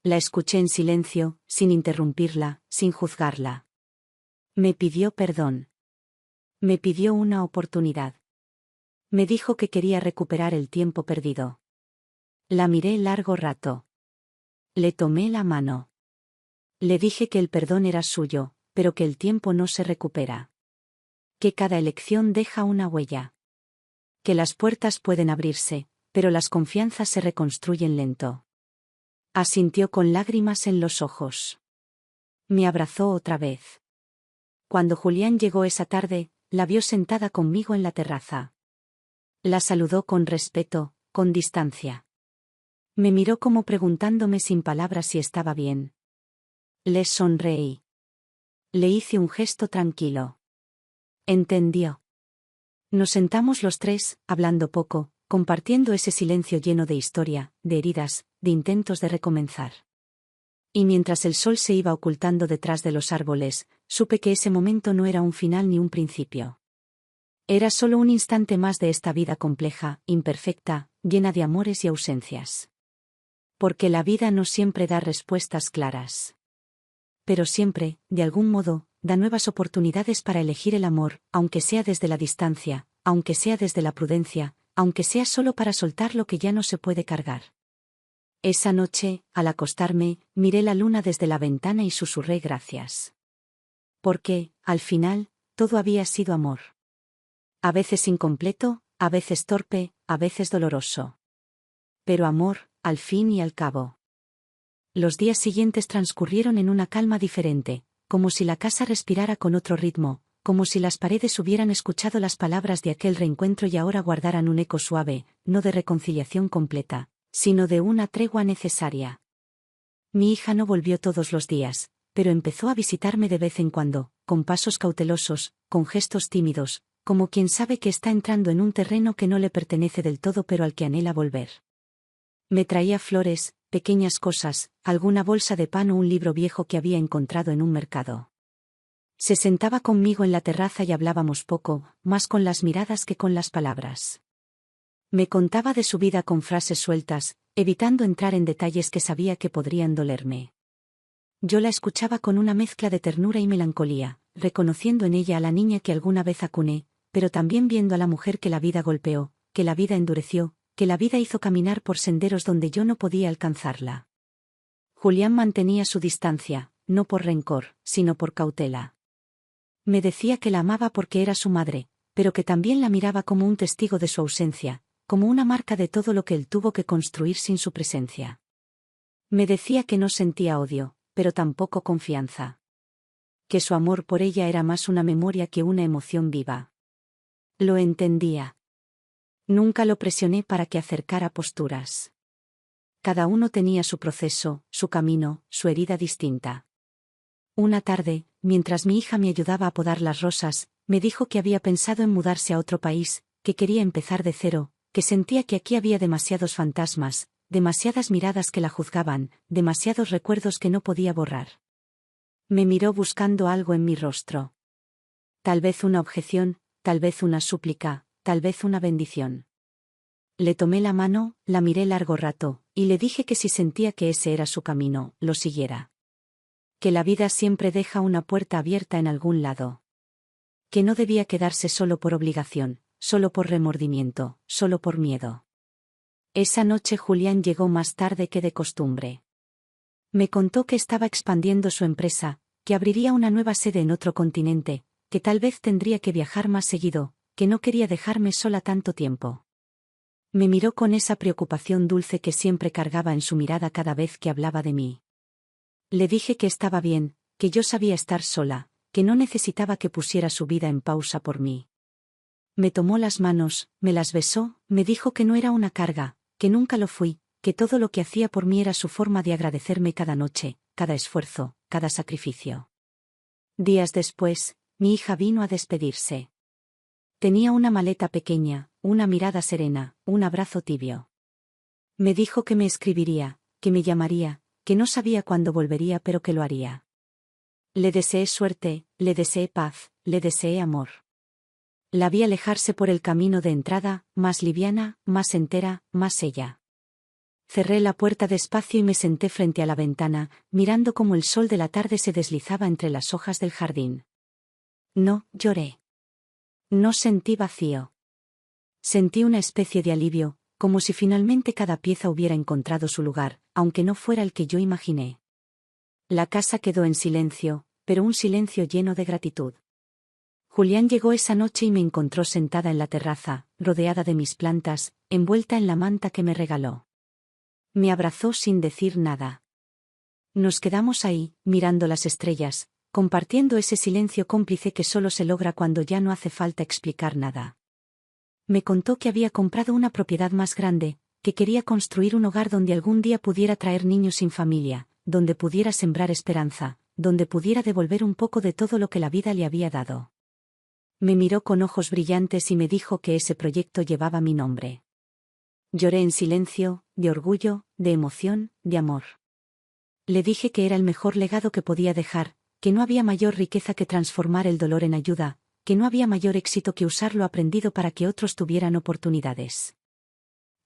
La escuché en silencio, sin interrumpirla, sin juzgarla. Me pidió perdón. Me pidió una oportunidad. Me dijo que quería recuperar el tiempo perdido. La miré largo rato. Le tomé la mano. Le dije que el perdón era suyo, pero que el tiempo no se recupera. Que cada elección deja una huella. Que las puertas pueden abrirse, pero las confianzas se reconstruyen lento. Asintió con lágrimas en los ojos. Me abrazó otra vez. Cuando Julián llegó esa tarde, la vio sentada conmigo en la terraza. La saludó con respeto, con distancia. Me miró como preguntándome sin palabras si estaba bien. Le sonreí. Le hice un gesto tranquilo. Entendió. Nos sentamos los tres, hablando poco, compartiendo ese silencio lleno de historia, de heridas, de intentos de recomenzar. Y mientras el sol se iba ocultando detrás de los árboles, supe que ese momento no era un final ni un principio. Era solo un instante más de esta vida compleja, imperfecta, llena de amores y ausencias. Porque la vida no siempre da respuestas claras. Pero siempre, de algún modo, da nuevas oportunidades para elegir el amor, aunque sea desde la distancia, aunque sea desde la prudencia, aunque sea solo para soltar lo que ya no se puede cargar. Esa noche, al acostarme, miré la luna desde la ventana y susurré gracias. Porque, al final, todo había sido amor. A veces incompleto, a veces torpe, a veces doloroso. Pero amor, al fin y al cabo. Los días siguientes transcurrieron en una calma diferente, como si la casa respirara con otro ritmo, como si las paredes hubieran escuchado las palabras de aquel reencuentro y ahora guardaran un eco suave, no de reconciliación completa, sino de una tregua necesaria. Mi hija no volvió todos los días, pero empezó a visitarme de vez en cuando, con pasos cautelosos, con gestos tímidos, como quien sabe que está entrando en un terreno que no le pertenece del todo pero al que anhela volver. Me traía flores, pequeñas cosas, alguna bolsa de pan o un libro viejo que había encontrado en un mercado. Se sentaba conmigo en la terraza y hablábamos poco, más con las miradas que con las palabras. Me contaba de su vida con frases sueltas, evitando entrar en detalles que sabía que podrían dolerme. Yo la escuchaba con una mezcla de ternura y melancolía, reconociendo en ella a la niña que alguna vez acuné, pero también viendo a la mujer que la vida golpeó, que la vida endureció, que la vida hizo caminar por senderos donde yo no podía alcanzarla. Julián mantenía su distancia, no por rencor, sino por cautela. Me decía que la amaba porque era su madre, pero que también la miraba como un testigo de su ausencia, como una marca de todo lo que él tuvo que construir sin su presencia. Me decía que no sentía odio, pero tampoco confianza. Que su amor por ella era más una memoria que una emoción viva. Lo entendía. Nunca lo presioné para que acercara posturas. Cada uno tenía su proceso, su camino, su herida distinta. Una tarde, mientras mi hija me ayudaba a podar las rosas, me dijo que había pensado en mudarse a otro país, que quería empezar de cero, que sentía que aquí había demasiados fantasmas, demasiadas miradas que la juzgaban, demasiados recuerdos que no podía borrar. Me miró buscando algo en mi rostro. Tal vez una objeción, tal vez una súplica, tal vez una bendición. Le tomé la mano, la miré largo rato, y le dije que si sentía que ese era su camino, lo siguiera. Que la vida siempre deja una puerta abierta en algún lado. Que no debía quedarse solo por obligación, solo por remordimiento, solo por miedo. Esa noche Julián llegó más tarde que de costumbre. Me contó que estaba expandiendo su empresa, que abriría una nueva sede en otro continente, que tal vez tendría que viajar más seguido, que no quería dejarme sola tanto tiempo. Me miró con esa preocupación dulce que siempre cargaba en su mirada cada vez que hablaba de mí. Le dije que estaba bien, que yo sabía estar sola, que no necesitaba que pusiera su vida en pausa por mí. Me tomó las manos, me las besó, me dijo que no era una carga, que nunca lo fui, que todo lo que hacía por mí era su forma de agradecerme cada noche, cada esfuerzo, cada sacrificio. Días después, mi hija vino a despedirse. Tenía una maleta pequeña, una mirada serena, un abrazo tibio. Me dijo que me escribiría, que me llamaría, que no sabía cuándo volvería pero que lo haría. Le deseé suerte, le deseé paz, le deseé amor. La vi alejarse por el camino de entrada, más liviana, más entera, más ella. Cerré la puerta despacio y me senté frente a la ventana, mirando cómo el sol de la tarde se deslizaba entre las hojas del jardín. No lloré. No sentí vacío. Sentí una especie de alivio, como si finalmente cada pieza hubiera encontrado su lugar, aunque no fuera el que yo imaginé. La casa quedó en silencio, pero un silencio lleno de gratitud. Julián llegó esa noche y me encontró sentada en la terraza, rodeada de mis plantas, envuelta en la manta que me regaló. Me abrazó sin decir nada. Nos quedamos ahí, mirando las estrellas, compartiendo ese silencio cómplice que solo se logra cuando ya no hace falta explicar nada. Me contó que había comprado una propiedad más grande, que quería construir un hogar donde algún día pudiera traer niños sin familia, donde pudiera sembrar esperanza, donde pudiera devolver un poco de todo lo que la vida le había dado. Me miró con ojos brillantes y me dijo que ese proyecto llevaba mi nombre. Lloré en silencio, de orgullo, de emoción, de amor. Le dije que era el mejor legado que podía dejar, que no había mayor riqueza que transformar el dolor en ayuda, que no había mayor éxito que usar lo aprendido para que otros tuvieran oportunidades.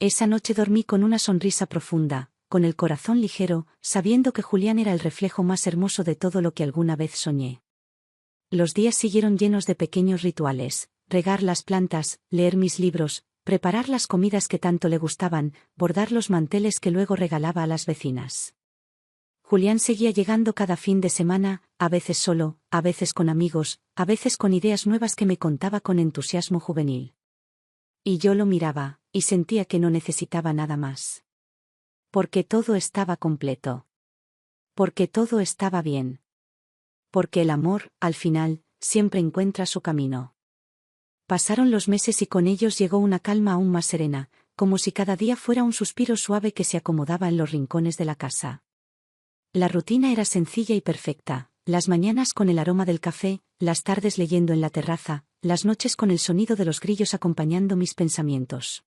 Esa noche dormí con una sonrisa profunda, con el corazón ligero, sabiendo que Julián era el reflejo más hermoso de todo lo que alguna vez soñé. Los días siguieron llenos de pequeños rituales: regar las plantas, leer mis libros, preparar las comidas que tanto le gustaban, bordar los manteles que luego regalaba a las vecinas. Julián seguía llegando cada fin de semana, a veces solo, a veces con amigos, a veces con ideas nuevas que me contaba con entusiasmo juvenil. Y yo lo miraba, y sentía que no necesitaba nada más. Porque todo estaba completo. Porque todo estaba bien. Porque el amor, al final, siempre encuentra su camino. Pasaron los meses y con ellos llegó una calma aún más serena, como si cada día fuera un suspiro suave que se acomodaba en los rincones de la casa. La rutina era sencilla y perfecta: las mañanas con el aroma del café, las tardes leyendo en la terraza, las noches con el sonido de los grillos acompañando mis pensamientos.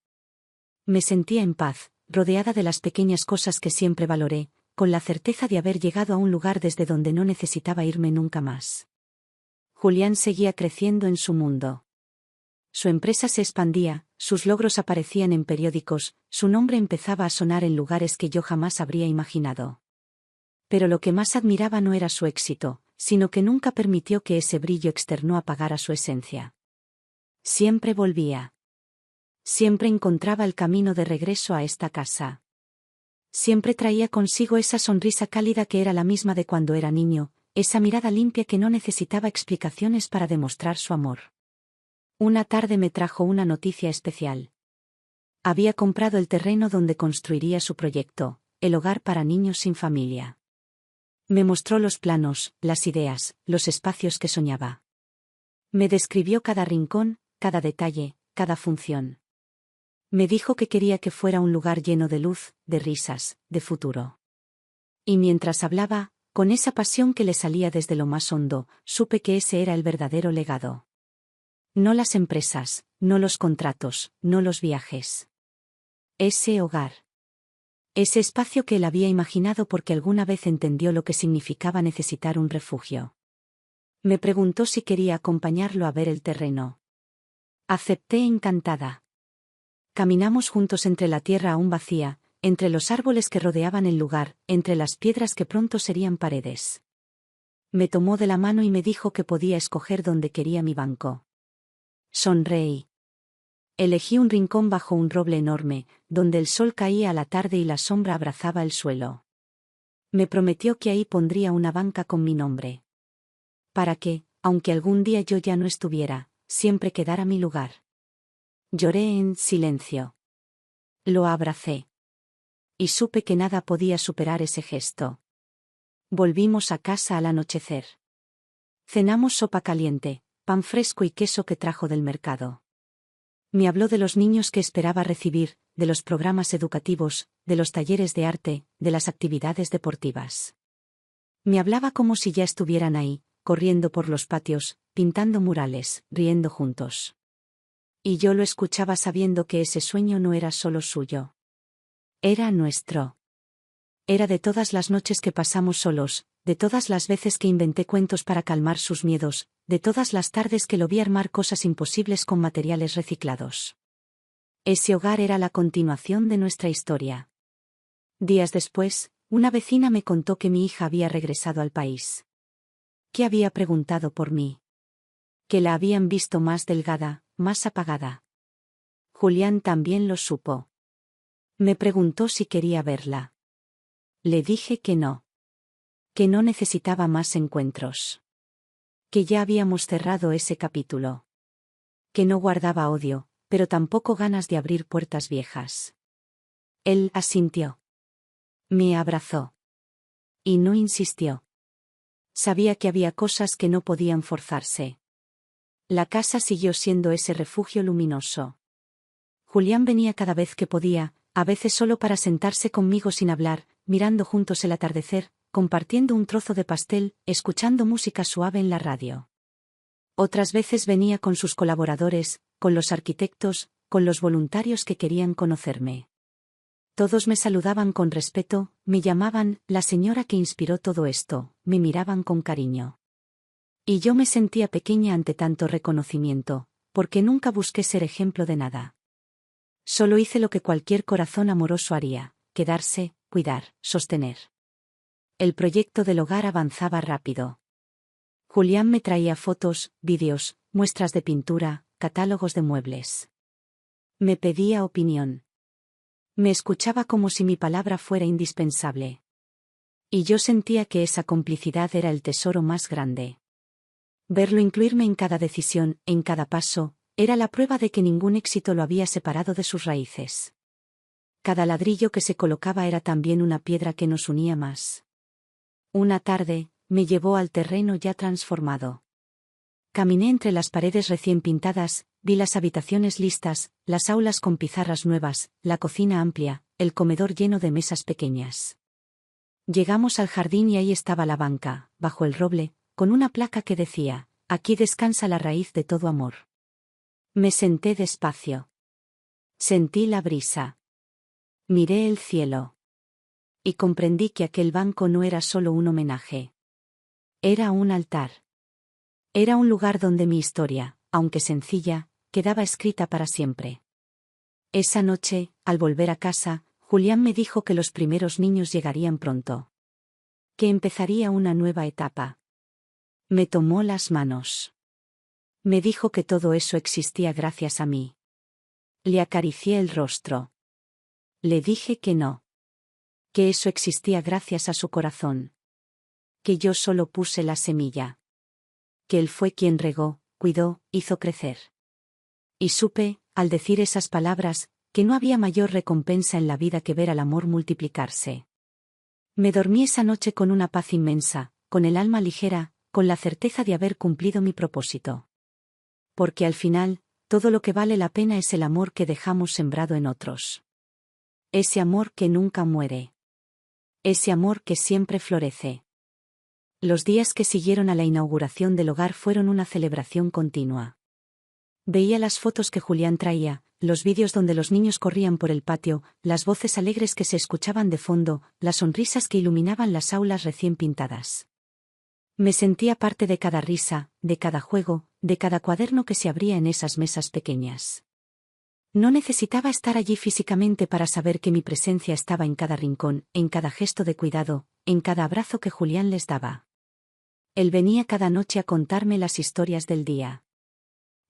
Me sentía en paz, rodeada de las pequeñas cosas que siempre valoré, con la certeza de haber llegado a un lugar desde donde no necesitaba irme nunca más. Julián seguía creciendo en su mundo. Su empresa se expandía, sus logros aparecían en periódicos, su nombre empezaba a sonar en lugares que yo jamás habría imaginado. Pero lo que más admiraba no era su éxito, sino que nunca permitió que ese brillo externo apagara su esencia. Siempre volvía. Siempre encontraba el camino de regreso a esta casa. Siempre traía consigo esa sonrisa cálida que era la misma de cuando era niño, esa mirada limpia que no necesitaba explicaciones para demostrar su amor. Una tarde me trajo una noticia especial. Había comprado el terreno donde construiría su proyecto, el hogar para niños sin familia. Me mostró los planos, las ideas, los espacios que soñaba. Me describió cada rincón, cada detalle, cada función. Me dijo que quería que fuera un lugar lleno de luz, de risas, de futuro. Y mientras hablaba, con esa pasión que le salía desde lo más hondo, supe que ese era el verdadero legado. No las empresas, no los contratos, no los viajes. Ese hogar. Ese espacio que él había imaginado porque alguna vez entendió lo que significaba necesitar un refugio. Me preguntó si quería acompañarlo a ver el terreno. Acepté encantada. Caminamos juntos entre la tierra aún vacía, entre los árboles que rodeaban el lugar, entre las piedras que pronto serían paredes. Me tomó de la mano y me dijo que podía escoger dónde quería mi banco. Sonreí. Elegí un rincón bajo un roble enorme, donde el sol caía a la tarde y la sombra abrazaba el suelo. Me prometió que ahí pondría una banca con mi nombre. Para que, aunque algún día yo ya no estuviera, siempre quedara mi lugar. Lloré en silencio. Lo abracé. Y supe que nada podía superar ese gesto. Volvimos a casa al anochecer. Cenamos sopa caliente, pan fresco y queso que trajo del mercado. Me habló de los niños que esperaba recibir, de los programas educativos, de los talleres de arte, de las actividades deportivas. Me hablaba como si ya estuvieran ahí, corriendo por los patios, pintando murales, riendo juntos. Y yo lo escuchaba sabiendo que ese sueño no era solo suyo. Era nuestro. Era de todas las noches que pasamos solos, de todas las veces que inventé cuentos para calmar sus miedos, de todas las tardes que lo vi armar cosas imposibles con materiales reciclados. Ese hogar era la continuación de nuestra historia. Días después, una vecina me contó que mi hija había regresado al país. Que había preguntado por mí. Que la habían visto más delgada, más apagada. Julián también lo supo. Me preguntó si quería verla. Le dije que no. Que no necesitaba más encuentros. Que ya habíamos cerrado ese capítulo. Que no guardaba odio, pero tampoco ganas de abrir puertas viejas. Él asintió. Me abrazó. Y no insistió. Sabía que había cosas que no podían forzarse. La casa siguió siendo ese refugio luminoso. Julián venía cada vez que podía, a veces solo para sentarse conmigo sin hablar, mirando juntos el atardecer, compartiendo un trozo de pastel, escuchando música suave en la radio. Otras veces venía con sus colaboradores, con los arquitectos, con los voluntarios que querían conocerme. Todos me saludaban con respeto, me llamaban la señora que inspiró todo esto, me miraban con cariño. Y yo me sentía pequeña ante tanto reconocimiento, porque nunca busqué ser ejemplo de nada. Solo hice lo que cualquier corazón amoroso haría, quedarse, cuidar, sostener. El proyecto del hogar avanzaba rápido. Julián me traía fotos, vídeos, muestras de pintura, catálogos de muebles. Me pedía opinión. Me escuchaba como si mi palabra fuera indispensable. Y yo sentía que esa complicidad era el tesoro más grande. Verlo incluirme en cada decisión, en cada paso, era la prueba de que ningún éxito lo había separado de sus raíces. Cada ladrillo que se colocaba era también una piedra que nos unía más. Una tarde, me llevó al terreno ya transformado. Caminé entre las paredes recién pintadas, vi las habitaciones listas, las aulas con pizarras nuevas, la cocina amplia, el comedor lleno de mesas pequeñas. Llegamos al jardín y ahí estaba la banca, bajo el roble, con una placa que decía, aquí descansa la raíz de todo amor. Me senté despacio. Sentí la brisa. Miré el cielo. Y comprendí que aquel banco no era solo un homenaje. Era un altar. Era un lugar donde mi historia, aunque sencilla, quedaba escrita para siempre. Esa noche, al volver a casa, Julián me dijo que los primeros niños llegarían pronto. Que empezaría una nueva etapa. Me tomó las manos. Me dijo que todo eso existía gracias a mí. Le acaricié el rostro. Le dije que no. Que eso existía gracias a su corazón. Que yo solo puse la semilla. Que él fue quien regó, cuidó, hizo crecer. Y supe, al decir esas palabras, que no había mayor recompensa en la vida que ver al amor multiplicarse. Me dormí esa noche con una paz inmensa, con el alma ligera, con la certeza de haber cumplido mi propósito. Porque al final, todo lo que vale la pena es el amor que dejamos sembrado en otros. Ese amor que nunca muere. Ese amor que siempre florece. Los días que siguieron a la inauguración del hogar fueron una celebración continua. Veía las fotos que Julián traía, los vídeos donde los niños corrían por el patio, las voces alegres que se escuchaban de fondo, las sonrisas que iluminaban las aulas recién pintadas. Me sentía parte de cada risa, de cada juego, de cada cuaderno que se abría en esas mesas pequeñas. No necesitaba estar allí físicamente para saber que mi presencia estaba en cada rincón, en cada gesto de cuidado, en cada abrazo que Julián les daba. Él venía cada noche a contarme las historias del día.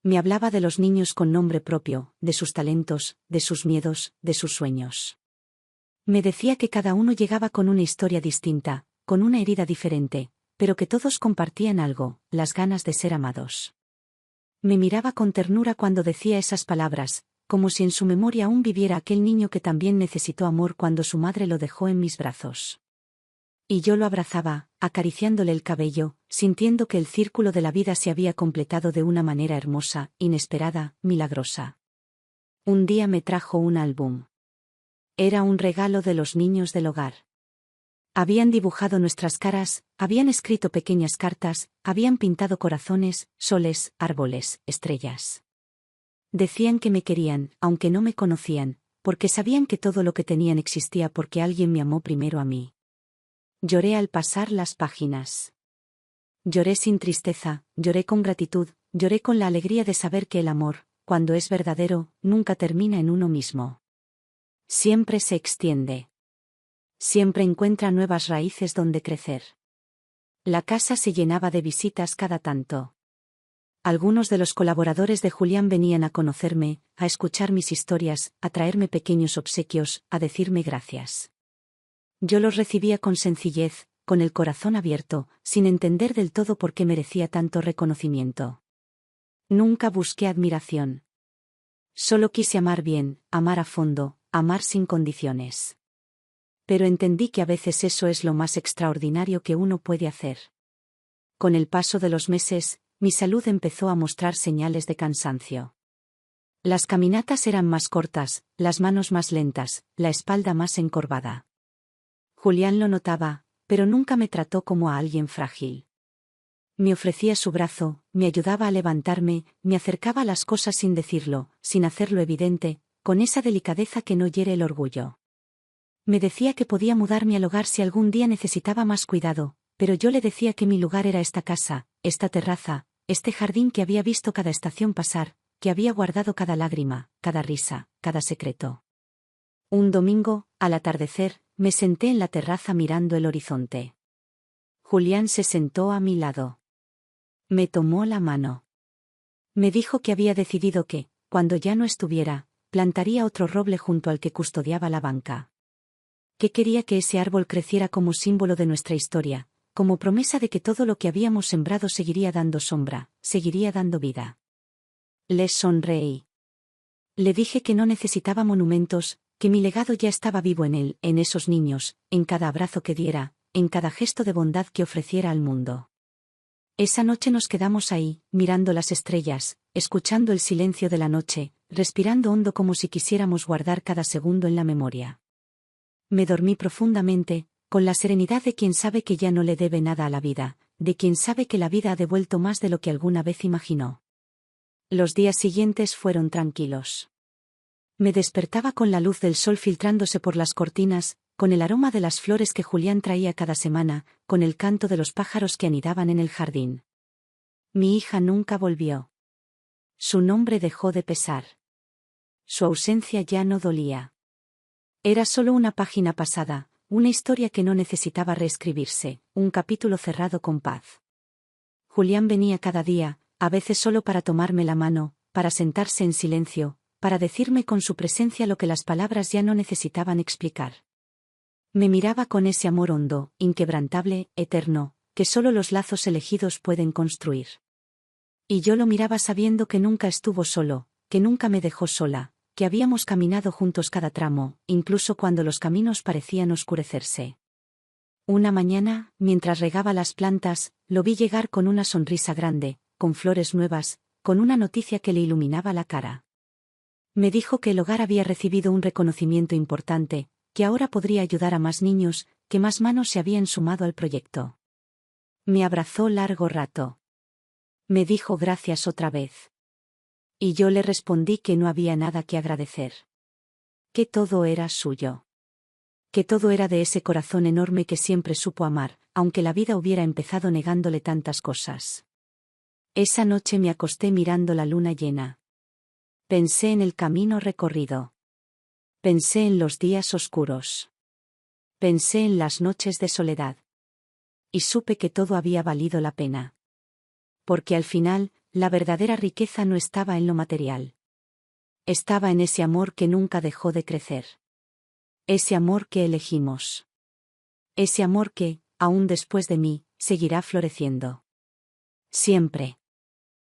Me hablaba de los niños con nombre propio, de sus talentos, de sus miedos, de sus sueños. Me decía que cada uno llegaba con una historia distinta, con una herida diferente, pero que todos compartían algo, las ganas de ser amados. Me miraba con ternura cuando decía esas palabras, como si en su memoria aún viviera aquel niño que también necesitó amor cuando su madre lo dejó en mis brazos. Y yo lo abrazaba, acariciándole el cabello, sintiendo que el círculo de la vida se había completado de una manera hermosa, inesperada, milagrosa. Un día me trajo un álbum. Era un regalo de los niños del hogar. Habían dibujado nuestras caras, habían escrito pequeñas cartas, habían pintado corazones, soles, árboles, estrellas. Decían que me querían, aunque no me conocían, porque sabían que todo lo que tenían existía porque alguien me amó primero a mí. Lloré al pasar las páginas. Lloré sin tristeza, lloré con gratitud, lloré con la alegría de saber que el amor, cuando es verdadero, nunca termina en uno mismo. Siempre se extiende. Siempre encuentra nuevas raíces donde crecer. La casa se llenaba de visitas cada tanto. Algunos de los colaboradores de Julián venían a conocerme, a escuchar mis historias, a traerme pequeños obsequios, a decirme gracias. Yo los recibía con sencillez, con el corazón abierto, sin entender del todo por qué merecía tanto reconocimiento. Nunca busqué admiración. Solo quise amar bien, amar a fondo, amar sin condiciones. Pero entendí que a veces eso es lo más extraordinario que uno puede hacer. Con el paso de los meses, mi salud empezó a mostrar señales de cansancio. Las caminatas eran más cortas, las manos más lentas, la espalda más encorvada. Julián lo notaba, pero nunca me trató como a alguien frágil. Me ofrecía su brazo, me ayudaba a levantarme, me acercaba a las cosas sin decirlo, sin hacerlo evidente, con esa delicadeza que no hiere el orgullo. Me decía que podía mudarme al hogar si algún día necesitaba más cuidado, pero yo le decía que mi lugar era esta casa, esta terraza, este jardín que había visto cada estación pasar, que había guardado cada lágrima, cada risa, cada secreto. Un domingo, al atardecer, me senté en la terraza mirando el horizonte. Julián se sentó a mi lado. Me tomó la mano. Me dijo que había decidido que, cuando ya no estuviera, plantaría otro roble junto al que custodiaba la banca. Que quería que ese árbol creciera como símbolo de nuestra historia, como promesa de que todo lo que habíamos sembrado seguiría dando sombra, seguiría dando vida. Le sonreí. Le dije que no necesitaba monumentos, que mi legado ya estaba vivo en él, en esos niños, en cada abrazo que diera, en cada gesto de bondad que ofreciera al mundo. Esa noche nos quedamos ahí, mirando las estrellas, escuchando el silencio de la noche, respirando hondo como si quisiéramos guardar cada segundo en la memoria. Me dormí profundamente, con la serenidad de quien sabe que ya no le debe nada a la vida, de quien sabe que la vida ha devuelto más de lo que alguna vez imaginó. Los días siguientes fueron tranquilos. Me despertaba con la luz del sol filtrándose por las cortinas, con el aroma de las flores que Julián traía cada semana, con el canto de los pájaros que anidaban en el jardín. Mi hija nunca volvió. Su nombre dejó de pesar. Su ausencia ya no dolía. Era solo una página pasada, una historia que no necesitaba reescribirse, un capítulo cerrado con paz. Julián venía cada día, a veces solo para tomarme la mano, para sentarse en silencio, para decirme con su presencia lo que las palabras ya no necesitaban explicar. Me miraba con ese amor hondo, inquebrantable, eterno, que solo los lazos elegidos pueden construir. Y yo lo miraba sabiendo que nunca estuvo solo, que nunca me dejó sola, que habíamos caminado juntos cada tramo, incluso cuando los caminos parecían oscurecerse. Una mañana, mientras regaba las plantas, lo vi llegar con una sonrisa grande, con flores nuevas, con una noticia que le iluminaba la cara. Me dijo que el hogar había recibido un reconocimiento importante, que ahora podría ayudar a más niños, que más manos se habían sumado al proyecto. Me abrazó largo rato. Me dijo gracias otra vez. Y yo le respondí que no había nada que agradecer. Que todo era suyo. Que todo era de ese corazón enorme que siempre supo amar, aunque la vida hubiera empezado negándole tantas cosas. Esa noche me acosté mirando la luna llena. Pensé en el camino recorrido. Pensé en los días oscuros. Pensé en las noches de soledad. Y supe que todo había valido la pena. Porque al final, la verdadera riqueza no estaba en lo material. Estaba en ese amor que nunca dejó de crecer. Ese amor que elegimos. Ese amor que, aún después de mí, seguirá floreciendo. Siempre.